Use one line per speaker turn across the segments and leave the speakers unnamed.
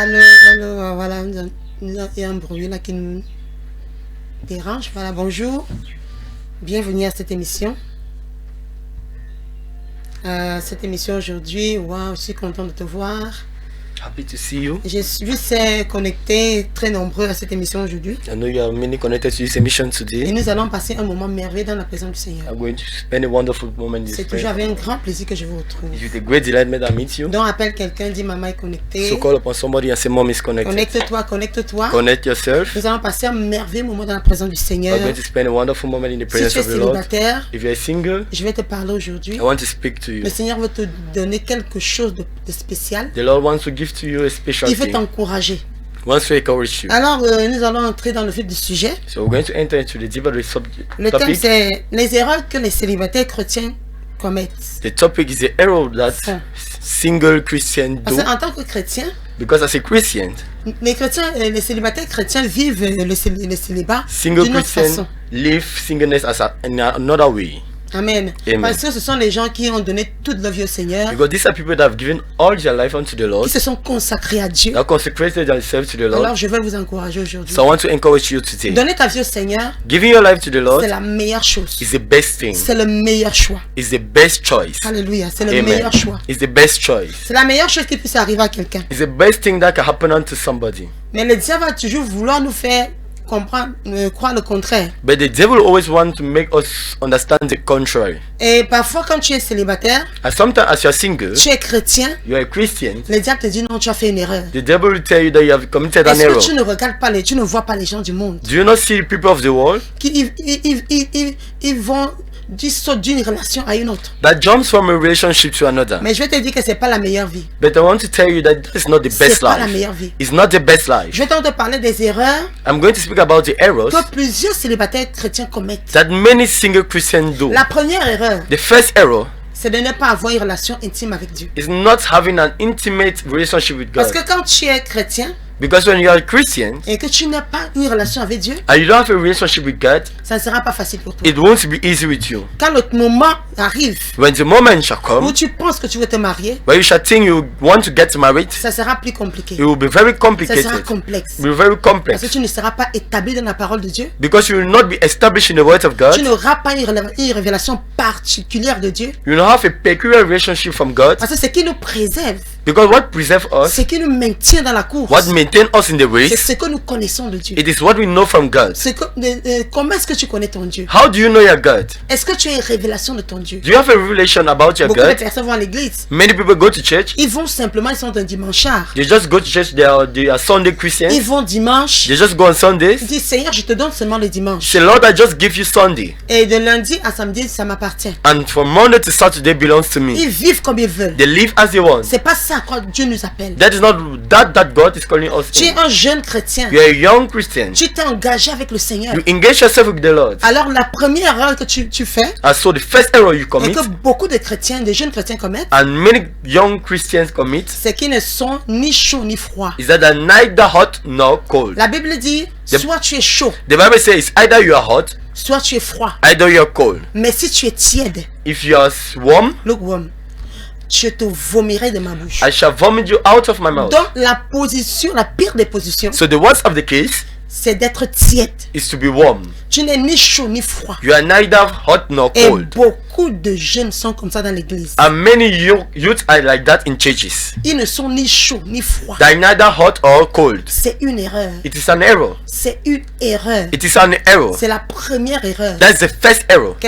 Voilà, il y a un bruit là qui nous dérange. Voilà, bonjour, bienvenue à cette émission. Cette émission aujourd'hui, waouh, je suis content de te voir.
Happy to see you.
Je suis connecté très nombreux à cette émission aujourd'hui.
I know you are many connected to this emission
Et
today.
nous allons passer un moment merveilleux dans la présence du Seigneur.
I'm going to spend a wonderful moment in this
C'est toujours avec un grand plaisir que je vous retrouve.
It's with a great delight that I meet you.
Donc appelle quelqu'un, dis maman est connectée.
So call upon somebody and say mom is connected.
Connecte-toi, connecte-toi.
Connect yourself.
Nous allons passer un merveilleux moment dans la présence du Seigneur.
I'm going to spend a wonderful moment in the
Si
presence
tu es
of the Lord.
célibataire,
If you're single,
je vais te parler aujourd'hui.
I want to speak to you.
Le Seigneur veut te donner quelque chose de spécial.
The Lord wants to give to you a special
Il veut
thing.
t'encourager.
He wants to encourage you.
Alors, nous allons entrer dans le vif du sujet.
So we're going to enter into the deeper subject.
Le thème,
Topic.
c'est les erreurs que les célibataires chrétiens commettent.
The topic is the error that
Font.
single Christians
Parce
do.
qu'en tant que chrétien,
Because as a Christian,
les célibataires chrétiens vivent le célibat
single
d'une autre façon.
Christians live singleness in another way.
Amen.
Amen.
Parce que ce sont les gens qui ont donné toute leur vie au Seigneur,
Because these are people that have given all their life unto the Lord,
qui se sont consacrés à Dieu.
that consecrated themselves to the
Alors,
Lord.
je veux vous encourager aujourd'hui.
So I want to encourage you today.
Donner ta vie au Seigneur,
Giving your life to the Lord
c'est la meilleure chose.
is the best thing.
C'est le meilleur choix.
Is the best choice.
Alléluia. C'est le
Amen.
meilleur choix.
It's the best choice.
C'est la meilleure chose qui puisse arriver à quelqu'un.
It's the best thing that can happen unto somebody.
Mais le diable va toujours vouloir nous faire comprendre, croire le contraire.
But the devil always wants to make us understand the contrary.
Et parfois, quand tu es célibataire,
And sometimes as you're single,
tu es chrétien,
you're a Christian,
le diable te dit non, tu as fait une erreur.
the devil will tell you that you have committed an
Est-ce
error.
que tu ne regardes pas tu ne vois pas les gens du monde
Do you not see the people of the world
qui ils sautent d'une relation à une autre.
that jumps from a relationship to another?
Mais je vais te dire que c'est pas la meilleure vie.
But I want to tell you that this is not the
C'est
best
pas la
life.
meilleure vie.
It's not the best life.
Je vais te parler des erreurs
I'm going to speak about the errors
que plusieurs célibataires chrétiens commettent.
that many single Christians do.
La première erreur,
The first error
c'est de ne pas avoir une relation intime avec Dieu.
is not having an intimate relationship with
Parce
God.
que quand tu es chrétien
Because when you are a Christian
et que tu n'as pas une relation avec Dieu,
and you don't have a relationship with God,
ça ne sera pas facile pour toi.
it won't be easy with you.
Quand le moment arrive
When the moment shall
où
come,
tu penses que tu veux te marier,
where you shall think you want to get married,
ça sera plus compliqué.
it will be very
Ça sera
complicated.
complexe.
It will be very
Parce que
complex.
tu ne seras pas établi dans la parole de Dieu.
Because you will not be established in the word of
Tu
God.
n'auras pas une révélation particulière de Dieu.
You will not have a peculiar relationship from God.
Parce que ce qui nous préserve,
Because what preserves us,
ce qui nous maintient dans la course,
what maintains us in the
c'est
race,
ce que nous connaissons de Dieu.
it is what we know from God.
Comment est-ce que tu connais ton Dieu?
How do you know your God?
Est-ce que tu as une révélation de ton Dieu?
Do you have a revelation about your
Beaucoup de
God?
personnes vont à l'église.
Many people go to church.
Ils vont simplement, ils sont un dimanchard.
They just go to church. They are Sunday Christians.
Ils vont dimanche.
They just go on Sundays.
Ils disent, Seigneur, je te donne seulement le dimanche.
Say, Lord, I just give you Sunday.
Et de lundi à samedi, ça m'appartient.
And from Monday to Saturday belongs to me.
Ils vivent comme ils veulent.
They live as they want.
C'est pas ça à quoi Dieu nous appelle.
That is not that God is calling us
Tu es
in.
un jeune chrétien.
You are a young Christian.
Tu t'es engagé avec le Seigneur.
You engage yourself with the Lord.
Alors la première erreur que tu fais,
And so the first error you
et
commit,
que beaucoup de chrétiens, de jeunes chrétiens commettent,
and many young Christians commit,
c'est qu'ils ne sont ni chauds ni froids.
is that they're neither hot nor cold.
La Bible dit, soit tu es chaud,
The Bible says it's either you are hot,
soit tu es froid.
either you are cold.
Mais si tu es tiède,
If you are warm,
lukewarm, je te vomirai de ma bouche.
I shall vomit you out of my mouth.
Donc la position, la pire des positions,
So the worst of the case
c'est d'être tiède.
is to be warm.
Tu n'es ni chaud ni froid.
You are neither hot nor
Et
cold.
beaucoup de jeunes sont comme ça dans l'église.
And many youth are like that in churches.
Ils ne sont ni chauds ni froids.
They are neither hot or cold.
C'est une erreur.
It is an error.
C'est une erreur.
It is an error.
C'est la première erreur
That's the first error
que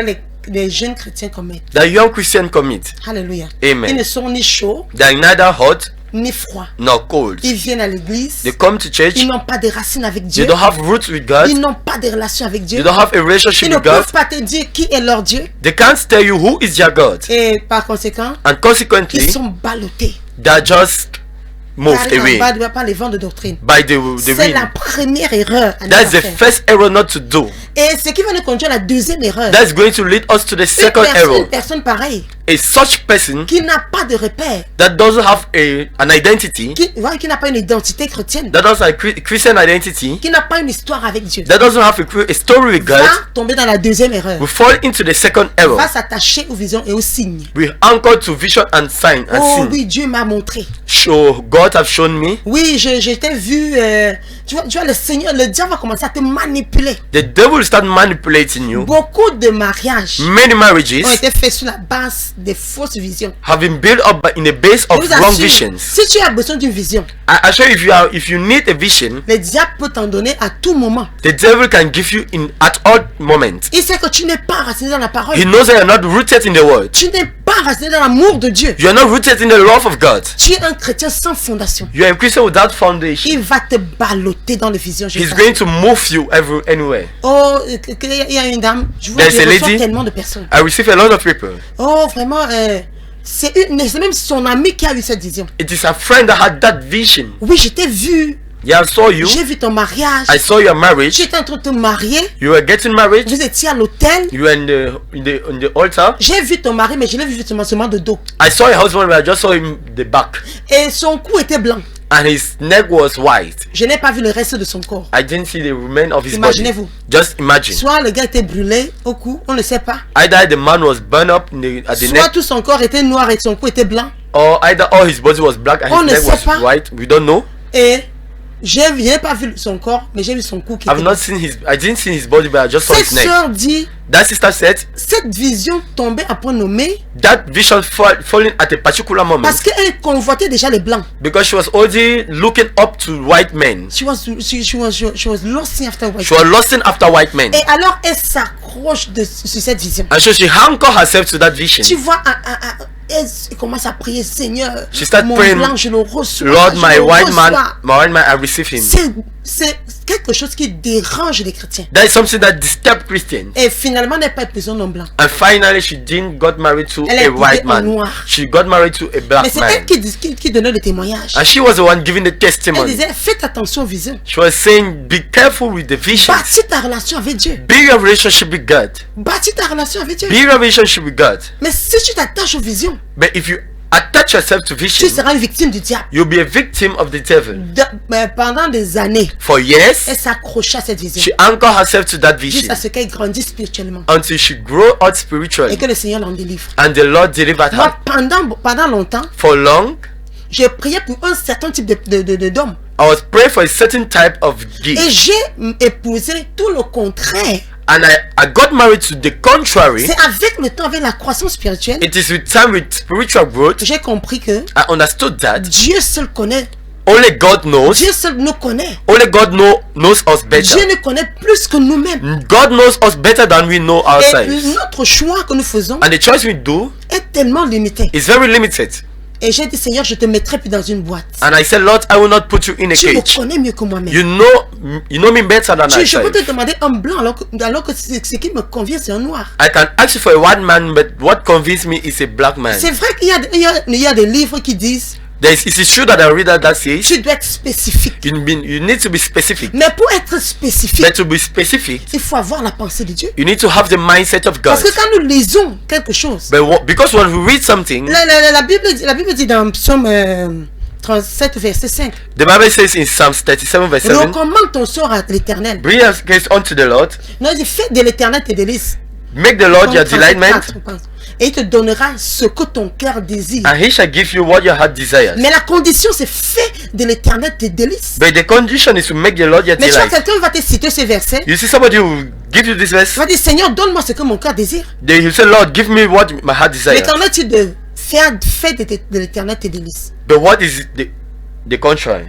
les jeunes chrétiens commettent.
that young Christians commit.
Alléluia.
Amen.
Ils ne sont ni chauds
They are neither hot
ni froids.
nor cold.
Ils viennent à l'église.
They come to church.
Ils n'ont pas de racines avec Dieu.
They don't have roots with God.
Ils n'ont pas de relation avec Dieu.
They don't have a
Ils
relationship
ne
with God.
peuvent pas te dire qui est leur Dieu.
They can't tell you who is your God.
Et par conséquent,
And consequently,
ils sont ballottés
they are just moved away
par les vents de doctrine.
by the
C'est la
wind.
première erreur à ne
That's
pas
the
faire.
first error not to do.
Et ce qui va nous conduire à la deuxième erreur.
That's going to lead us to the second error.
Une personne pareille
A such person
qui n'a pas de repère,
that doesn't have an identity,
qui n'a pas une identité chrétienne,
that doesn't have a Christian identity,
qui n'a pas une histoire avec Dieu,
that doesn't have a story with God,
va tomber dans la deuxième erreur.
will fall into the second error.
Va s'attacher aux visions et aux signes.
We anchor to vision and sign and
Oh
sin.
oui, Dieu m'a montré.
So God have shown me.
Oui, je t'ai vu. Tu vois, le Seigneur, le diable va commencer à te manipuler.
The devil will start manipulating you.
Beaucoup de mariages
Many marriages
ont été faits sur la base des fausses visions.
have been built up in the base
Je
of
vous
wrong
assure,
visions.
si tu as besoin d'une vision,
I assure you, if you need a vision,
le diable peut t'en donner à tout moment.
the devil can give you at all moments.
Il sait que tu n'es pas raciné dans la parole.
He knows that you're not rooted in the word.
Tu n'es pas raciné dans l'amour de Dieu.
You are not rooted in the love of God.
Tu es un chrétien sans fondation.
You are a Christian without foundation.
Il va te balloter dans les visions. je
He's
sais.
going to move you anywhere.
Oh, il y a une dame. Je vois
There's a
qu'il reçoit
lady.
tellement de personnes.
I receive a lot of people.
Oh, vraiment, c'est même son ami qui a eu cette vision.
It is a friend that had that vision.
Oui, je t'ai vu.
Yeah, I saw you.
J'ai vu ton mariage.
I saw your marriage.
Tu étais en train de te marier.
You were getting married.
Vous étiez à l'hôtel.
You were in the altar.
J'ai vu ton mari, mais je l'ai vu seulement de dos.
I saw your husband, but I just saw him the back,
Et son cou était blanc.
and his neck was white.
Je n'ai pas vu le reste de son corps.
I didn't see the remain of his body.
Imaginez-vous.
Just imagine.
Soit le gars était brûlé au cou, on ne sait pas.
Either the man was burned up at the
Soit
neck,
tout son corps était noir et son cou était blanc.
or either all his body was black and
On
his
ne
neck
sait
was
pas.
white. We don't know.
Et je n'ai pas vu son corps, mais j'ai vu son cou qui
I've
était
not
blanc.
seen his. I didn't see his body, but I just saw
Cette
his neck.
sœur dit,
That sister said
cette vision tombait à point nommé
that vision falling at a particular moment
parce qu'elle convoitait déjà les blancs.
because she was already looking up to white men.
She was lusting after white.
She was lusting after white men,
Et alors elle s'accroche sur cette vision.
and so she anchored herself to that vision.
Tu vois, elle commence à prier, Seigneur,
She started
mon
praying,
blanc je le reçois.
Lord,
je
my
le
white
reçois.
man, I receive him.
C'est quelque chose qui dérange les chrétiens.
That is something that disturbed Christians.
Et finalement, elle n'est pas épousée en homme blanc.
And finally, she didn't got married to
Elle est
a white
épousée en
man.
noir.
She got married to a
Mais
black
c'est
man.
elle qui donnait le témoignage.
And she was the one giving the
Elle
testimony.
disait, faites attention aux visions.
She was saying, be careful with the visions.
Bâtis ta relation avec Dieu.
Be your relationship with God.
Bâtis ta relation avec Dieu.
Be your relationship with God.
Mais si tu t'attaches aux visions,
But if you attach yourself to
tu
vision,
seras une victime du diable.
you'll be a victim of the devil.
Mais pendant des années,
For
elle
years,
s'accrochait à cette vision.
she anchored herself to that vision
Jusqu'à ce qu'elle grandisse spirituellement.
until she grew out
Et
spiritually.
que le Seigneur l'en délivre.
And the Lord delivered her.
Moi, pendant longtemps,
For long,
j'ai prié pour un certain type d'homme.
I was praying for a certain type of
Et
gift.
j'ai épousé tout le contraire.
And I got married to the contrary.
C'est avec le temps, avec la croissance spirituelle,
It is with time, with spiritual growth,
j'ai compris que
I understood that
Dieu seul connaît.
only God knows.
Dieu seul nous connaît.
Only God knows us better.
Dieu nous connaît plus que nous-mêmes.
God knows us better than we know
Et
ourselves.
notre choix que nous faisons
And the choice we do
est tellement limité.
is very limited.
Et j'ai dit, Seigneur, je te mettrai plus dans une boîte.
And I said, Lord, I will not put you in a
Tu me
cage.
connais mieux que moi-même.
You know me better than I
Je peux
say.
te demander un blanc alors que ce qui me convient, c'est un noir.
I can ask you for a white man, but what convinced me is a black man.
C'est vrai qu'il y a des livres qui disent,
It is true that I read that says
tu dois être spécifique.
you need to be specific.
Mais pour être spécifique,
But to be specific,
il faut avoir la pensée de Dieu.
you need to have the mindset of God.
Parce que quand nous lisons quelque chose,
Because when we read something,
la Bible dit dans Psaume 37, verset 5,
the Bible says in Psalms 37 verse 7,
recommande ton sort à l'Éternel.
bring your case unto the Lord,
Non, il dit, fais de l'Éternel tes délices.
make the Lord your
Psaume
delightment,
34, je pense. Et il te donnera ce que ton cœur désire.
and he shall give you what your heart desires.
Mais la condition, c'est fais de l'Éternel tes délices.
But the condition is to make the Lord your
Mais tu vois,
delight.
quelqu'un va te citer ce verset.
You see somebody who will give you this verse,
Il va dire, Seigneur, donne-moi ce que mon cœur désire.
then you say, Lord, give me what my heart desires.
L'Éternel dit de faire de l'Éternel tes délices.
But what is the contrary?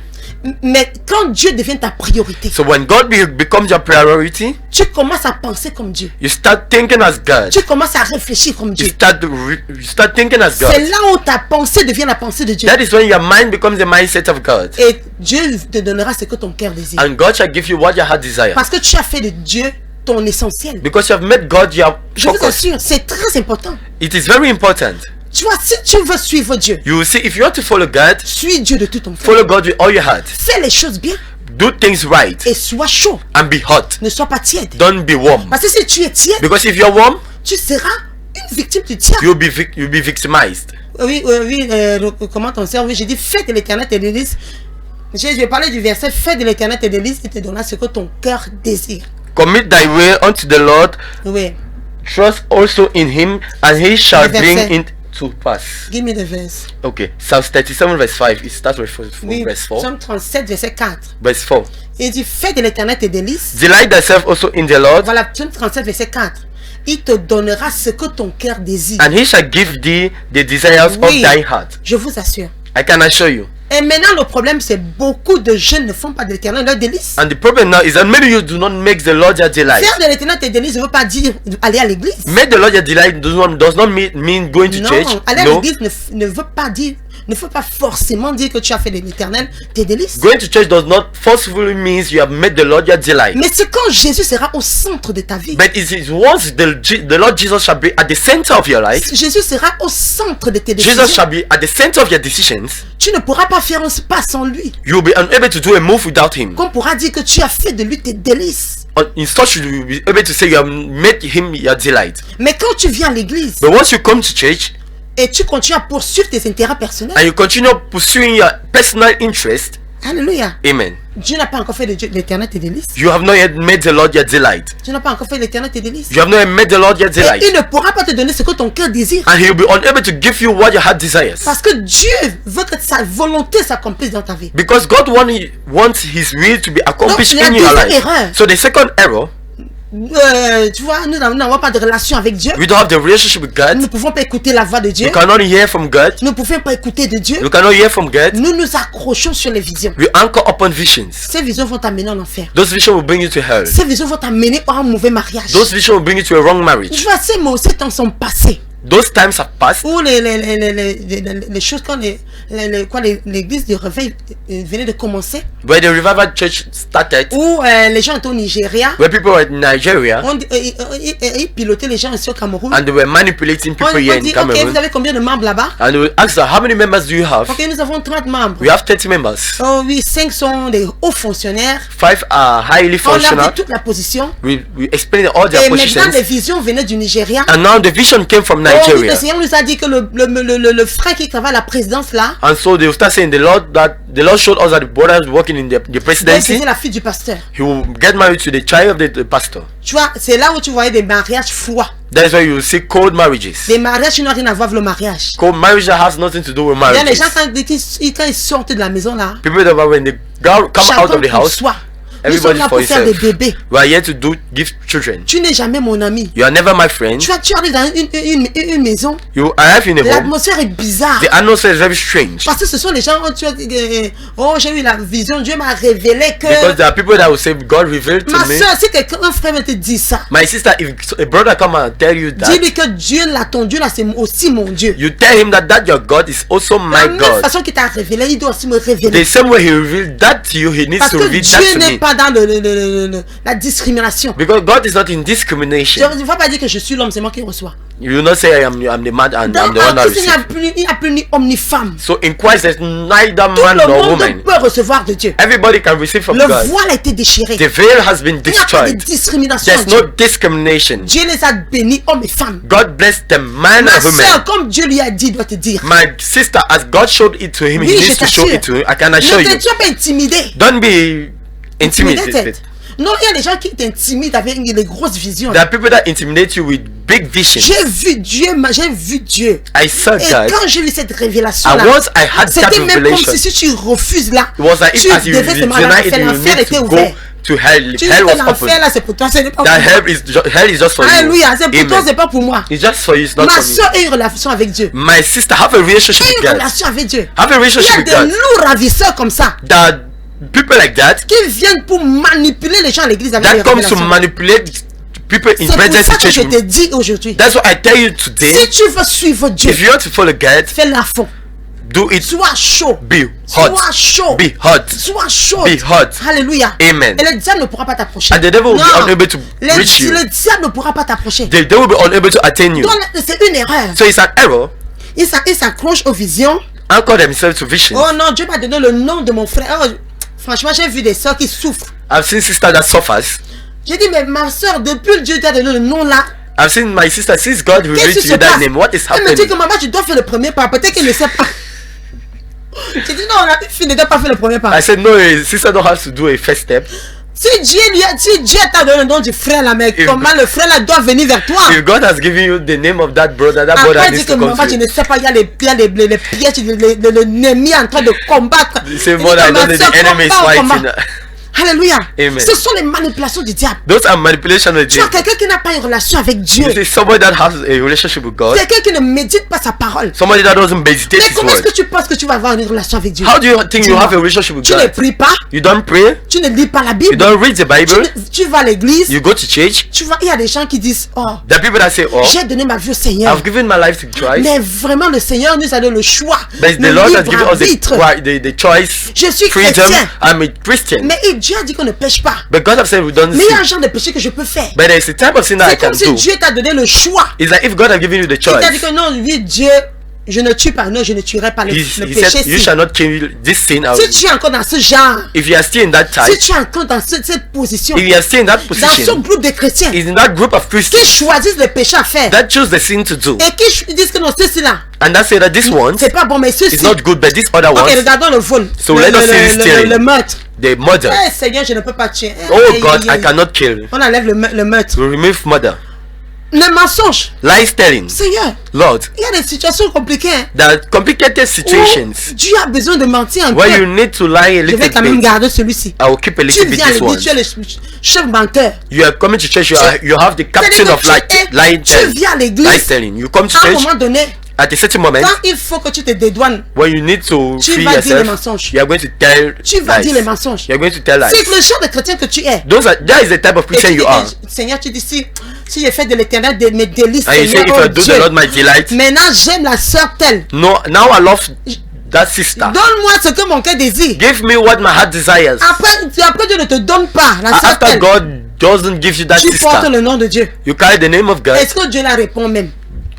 Mais quand Dieu devient ta priorité,
So when God becomes your priority,
tu commences à penser comme Dieu.
you start thinking as God.
Tu commences à réfléchir comme
You
Dieu.
start thinking as
C'est
God.
là où ta pensée devient la pensée de Dieu.
That is when your mind becomes the mindset of God.
Et Dieu te donnera ce que ton cœur désire.
And God shall give you what your heart desires.
Parce que tu as fait de Dieu ton essentiel.
Because you have made God your
Je vous
focus.
assure, c'est très important.
It is very important.
Tu vois, si tu veux suivre Dieu,
You will see, if you want to follow God,
suis Dieu de tout ton cœur.
follow God with all your heart.
Fais les choses bien
Do things right
et sois chaud.
and be hot.
Ne sois pas tiède.
Don't be warm.
Parce que si tu es tiède,
Because if you're warm,
tu seras Une victime du diable.
You'll be victimized.
Oui, comment ton sœur, oui, j'ai dit, fais de l'éternel tes délices. Je vais parler du verset, fais de l'éternel tes délices, il te donnera ce que ton cœur désire.
Commit thy way unto the Lord.
Oui.
Trust also in him, and he shall bring it to pass.
Give me the verse.
Okay, Psalm 37 verse 5. It starts with
Oui,
verse 4.
Psalm 37, verset 4.
Verse 4.
Il dit, fais de l'éternel tes délices.
Delight thyself also in the Lord,
Voilà, Psalm 37, verset 4. Il te donnera ce que ton cœur désire.
and he shall give thee the desires
Oui.
of thy heart.
Je vous assure.
I can assure you.
Et maintenant, le problème, c'est beaucoup de jeunes ne font pas de l'éternel leur délice.
And the problem now is that many of you do not make the Lord your delight.
Faire de l'éternel tes délices ne veut pas dire aller à l'église.
Make the Lord your delight does not mean going to
Non,
church.
aller à
No.
l'église ne veut pas dire, ne faut pas forcément dire que tu as fait de l'éternel tes délices.
Going to church does not forcefully means you have made the Lord your delight.
Mais c'est quand Jésus sera au centre de ta vie.
But it is once the Lord Jesus shall be at the center of your life,
Jésus sera au centre de tes
Jesus
décisions.
shall be at the center of your decisions,
Tu ne pourras pas faire un pas sans lui.
you will be unable to do a move without him.
Qu'on pourra dire que tu as fait de lui tes délices.
In such you will be able to say you have made him your delight.
Mais quand tu viens à l'église
But once you come to church
et tu continues à poursuivre tes intérêts personnels,
and you continue pursuing your personal interest,
alléluia,
amen,
Dieu n'a pas encore fait de l'éternel tes délices.
you have not yet made the Lord your delight.
Tu n'as pas encore fait l'éternel tes délices.
You have not yet made the Lord your
Et
delight.
il ne pourra pas te donner ce que ton cœur désire.
And he will be unable to give you what your heart desires.
Parce que Dieu veut que sa volonté s'accomplisse dans ta vie.
Because God wants his will to be accomplished
Donc,
in
il y a
your
deux
life.
erreurs.
So the second error,
Tu vois, nous n'avons pas de relation avec Dieu.
we don't have the relationship with God.
Nous ne pouvons pas écouter la voix de Dieu.
We cannot hear from God.
Nous ne pouvons pas écouter de Dieu.
We cannot hear from God.
Nous nous accrochons sur les visions.
We anchor upon visions.
Ces visions vont t'amener en enfer.
Those visions will bring you to hell.
Ces visions vont t'amener à un mauvais mariage.
Those visions will bring you to a wrong marriage.
Tu vois, ces temps sont passés.
Those times have passed.
Où les choses quand l'église de réveil venait de commencer.
Where the revival church started,
Où les gens étaient au Nigeria.
where people were in Nigeria
Ils pilotaient les gens ici au Cameroun.
and they were manipulating
On
people here in
dit, ok,
Cameroon.
vous avez combien de membres là-bas?
And they will ask them, how many members do you have?
Ok, nous avons 30 membres.
We have 30 members.
Oh oui, 5 sont des hauts fonctionnaires.
5 are highly
On leur
functional.
dit toute la position.
We explained all their
Et maintenant,
positions.
les visions venaient du Nigeria.
And now the vision came from
Oh oui, le
Nigeria.
Seigneur nous a dit que le frère qui travaille à la présidence là,
And so they will start saying the Lord showed us that the brother is working in the presidency.
c'est la fille du pasteur.
He will get married to the child of the pastor.
Tu vois, c'est là où tu voyais des mariages froids.
That is why you will see cold marriages.
Des mariages qui n'ont rien à voir avec le mariage.
Cold marriage that has nothing to do with
Il y a les
marriage.
gens quand ils sortent de la maison là,
People that when they come out
chacun
of the
pour
house,
soi. Nous sommes
everybody
là
for
pour faire des
himself.
bébés.
We are here to give children.
Tu n'es jamais mon ami.
You are never my friend.
Tu arrives dans une maison,
You arrive in a home.
l'atmosphère est bizarre.
The atmosphere is very strange.
Parce que ce sont les gens, oh j'ai eu la vision, Dieu m'a révélé que...
Because there are people that will say, God revealed to
Ma
me.
soeur, si un frère te dit ça,
My sister, if a brother come and tell you that,
dis-lui que Dieu là, ton Dieu là, c'est aussi mon Dieu.
you tell him that your God is also
La
my
même
God.
façon qu'il t'a révélé, il doit aussi me révéler.
The same way he revealed that to you, he needs
Parce
to
que
reveal
Dieu
that to
n'est
me.
pas dans la discrimination.
Because God is not in discrimination.
Je ne vais pas dire que je suis l'homme, c'est moi qui reçois.
You will not say I'm the man and
Dans
I'm the one that
Christ, il
receives.
n'y a plus ni homme ni femme.
So in Christ there's neither
Tout
man
le
nor
monde
woman.
peut recevoir de Dieu.
Everybody can receive from
Le
God.
voile a été déchiré.
The veil has been
Il n'y a pas de
destroyed.
discrimination.
There's no discrimination.
Dieu les a bénis, hommes et femmes.
God bless them, man
Ma
and woman.
soeur, comme Dieu lui a dit, il doit te dire.
My sister, as God showed it to him,
Oui,
he
je
needs to show
t'assure.
it to him. I can assure
Ne
you.
te sois pas intimidé.
Don't be intimidated.
Non, il y a des gens qui t'intimident avec des grosses visions.
There are people that intimidate you with big visions.
J'ai vu Dieu, j'ai vu Dieu.
I saw
Et
God.
quand j'ai vu cette révélation
And
là,
once I had that
c'était même comme
revelation,
si tu refuses là,
it was like
tu
if as you
devais te
deny
marier,
it, you
l'enfer
need
était
to
ouvert.
go to hell.
Tu dis
Hell
que
was
l'enfer
open.
là c'est pour toi, ce n'est pas pour
That
moi.
hell is just for you.
Alléluia, c'est pour toi,
Amen.
c'est pas pour moi.
It's just for you, it's not
Ma
for me.
soeur a une relation avec Dieu.
My sister, have a relationship
A
with
une
God.
relation avec Dieu.
Have a
Il y
relationship
a
with
des
God.
lourds ravisseurs comme ça
That people like that
qui viennent pour manipuler les gens à l'église avec les
that comes to
révélations.
manipulate people in
C'est pour
presence
ça que je
church.
te dis aujourd'hui,
That's what I tell you today.
si tu veux suivre Dieu,
If you want to follow God,
fais-le à fond.
do it.
Sois chaud.
Be hot.
Sois chaud.
Be hot.
Sois chaud.
Be hot.
Alléluia.
Amen.
Et le diable ne pourra pas t'approcher.
And the devil will be
Non.
unable to reach you.
Le diable ne pourra pas t'approcher.
They will be unable to attain you.
Donc, c'est une erreur.
So it's an error.
Il s'accroche aux visions.
Anchor themselves to visions.
Oh non, Dieu m'a donné le nom de mon frère. Oh, franchement, j'ai vu des soeurs qui souffrent.
I've seen sisters that suffers.
J'ai dit, mais ma soeur, depuis Dieu t'a donné le nom là,
I've seen my sister, since God revealed
Qu'est-ce
to
qui
you
se
that
passe?
name, what is
Elle me dit
happening?
que maman, tu dois faire le premier pas. Peut-être qu'elle ne sait pas. J'ai dit non, la fille ne doit pas faire le premier pas.
I said, no, sister don't have to do a first step.
Si Dieu t'a donné le nom du frère là, mais comment le frère là doit venir vers toi?
If God has given you the name of that brother
Après,
needs
dit que
to come
maman,
to
tu
you.
ne sais pas, il y a les pièges, l'ennemi en train de combattre.
Say,
Il dit
mother,
que
I
ma
don't know
sœur
the enemy is
combat,
fighting.
combat. Alléluia.
Amen.
Ce sont les manipulations du diable.
Those are manipulation of
Tu as
Jesus.
quelqu'un qui n'a pas une relation avec Dieu.
You see, somebody that has a relationship with God,
Quelqu'un qui ne médite pas sa parole.
somebody that doesn't meditate
Mais
His
comment est-ce
word.
que tu penses que tu vas avoir une relation avec Dieu?
How do you think you
Dis-moi.
have a relationship with
Tu ne
God?
pries pas,
You don't pray,
tu ne lis pas la
you
Bible,
don't read the Bible,
tu vas à l'église,
you go to church.
tu vois, il y a des gens qui disent, oh,
There are people that say, oh,
j'ai donné ma vie au Seigneur.
I've given my life to Christ.
Mais vraiment, le Seigneur nous a donné le choix,
But
le
the Lord has
libre
given us
arbitre.
the choice,
Je suis
freedom.
chrétien.
I'm a Christian.
Mais Dieu a dit qu'on ne pêche pas.
But God has said we don't
Mais il y a un
sin.
genre de péché que je peux faire.
But there's a type of sin that I
C'est
can
comme si
do.
Dieu t'a donné le choix.
It's like if God has given you the
Il t'a dit
choice.
que non, oui, Dieu, je ne tue pas. Non, je ne tuerai pas le
He
péché.
said, you
Si.
shall not kill this sin.
Si tu es encore dans ce genre,
If you are still in that
si
type,
tu es encore dans cette position,
if you are still in that
dans ce
position,
groupe de chrétiens
is in that group of
qui
Christians
choisissent le péché à faire
that choose the sin to do,
et qui disent que non, ceci là,
and that say that this one
c'est pas bon, mais ceci.
is not good, but this other
Ok,
one,
regardons le vol.
So let us see this stealing.
Le meurtre.
the murder.
Eh Seigneur, je ne peux pas tuer.
Oh
Aïe,
God,
aïe,
I
aïe.
cannot kill.
On enlève le meurtre.
We remove murder.
Le mensonge.
Lies telling.
Seigneur,
Lord,
il y a des situations compliquées. Hein,
there are complicated situations
où Dieu a besoin de mentir un
where you
peu.
need to lie a
Je vais
little
quand même
bit.
garder celui-ci.
I will keep a
Tu
little bit
viens à
this one.
l'église, tu es le chef menteur.
You are coming to church, you have the captain
C'est-à-dire
of
que
lie
tu
telling.
viens à
Lies
l'église.
telling. You come to
À un
church
moment donné,
at a certain moment
quand il faut que tu te dédouanes,
when you need to
Tu
free
vas dire les
yourself.
mensonges.
You are going to tell
tu vas dire les
lies.
mensonges.
You are going to tell
C'est
lies.
le genre de chrétien que tu es.
That is the type of
Et
Christian
tu
you
dis
are.
que, Seigneur, tu dis si j'ai fait de l'éternel de mes délices,
And you say,
Seigneur,
if
oh
I do
Dieu,
the Lord my delight,
maintenant j'aime la sœur telle.
no, now I love that sister.
Donne-moi ce que mon cœur désire.
Give me what my heart desires.
Après Dieu ne te donne pas la sœur
After
telle.
God doesn't give you that
Tu portes
sister,
le nom de Dieu.
you carry the name of God.
Est-ce que Dieu la répond même?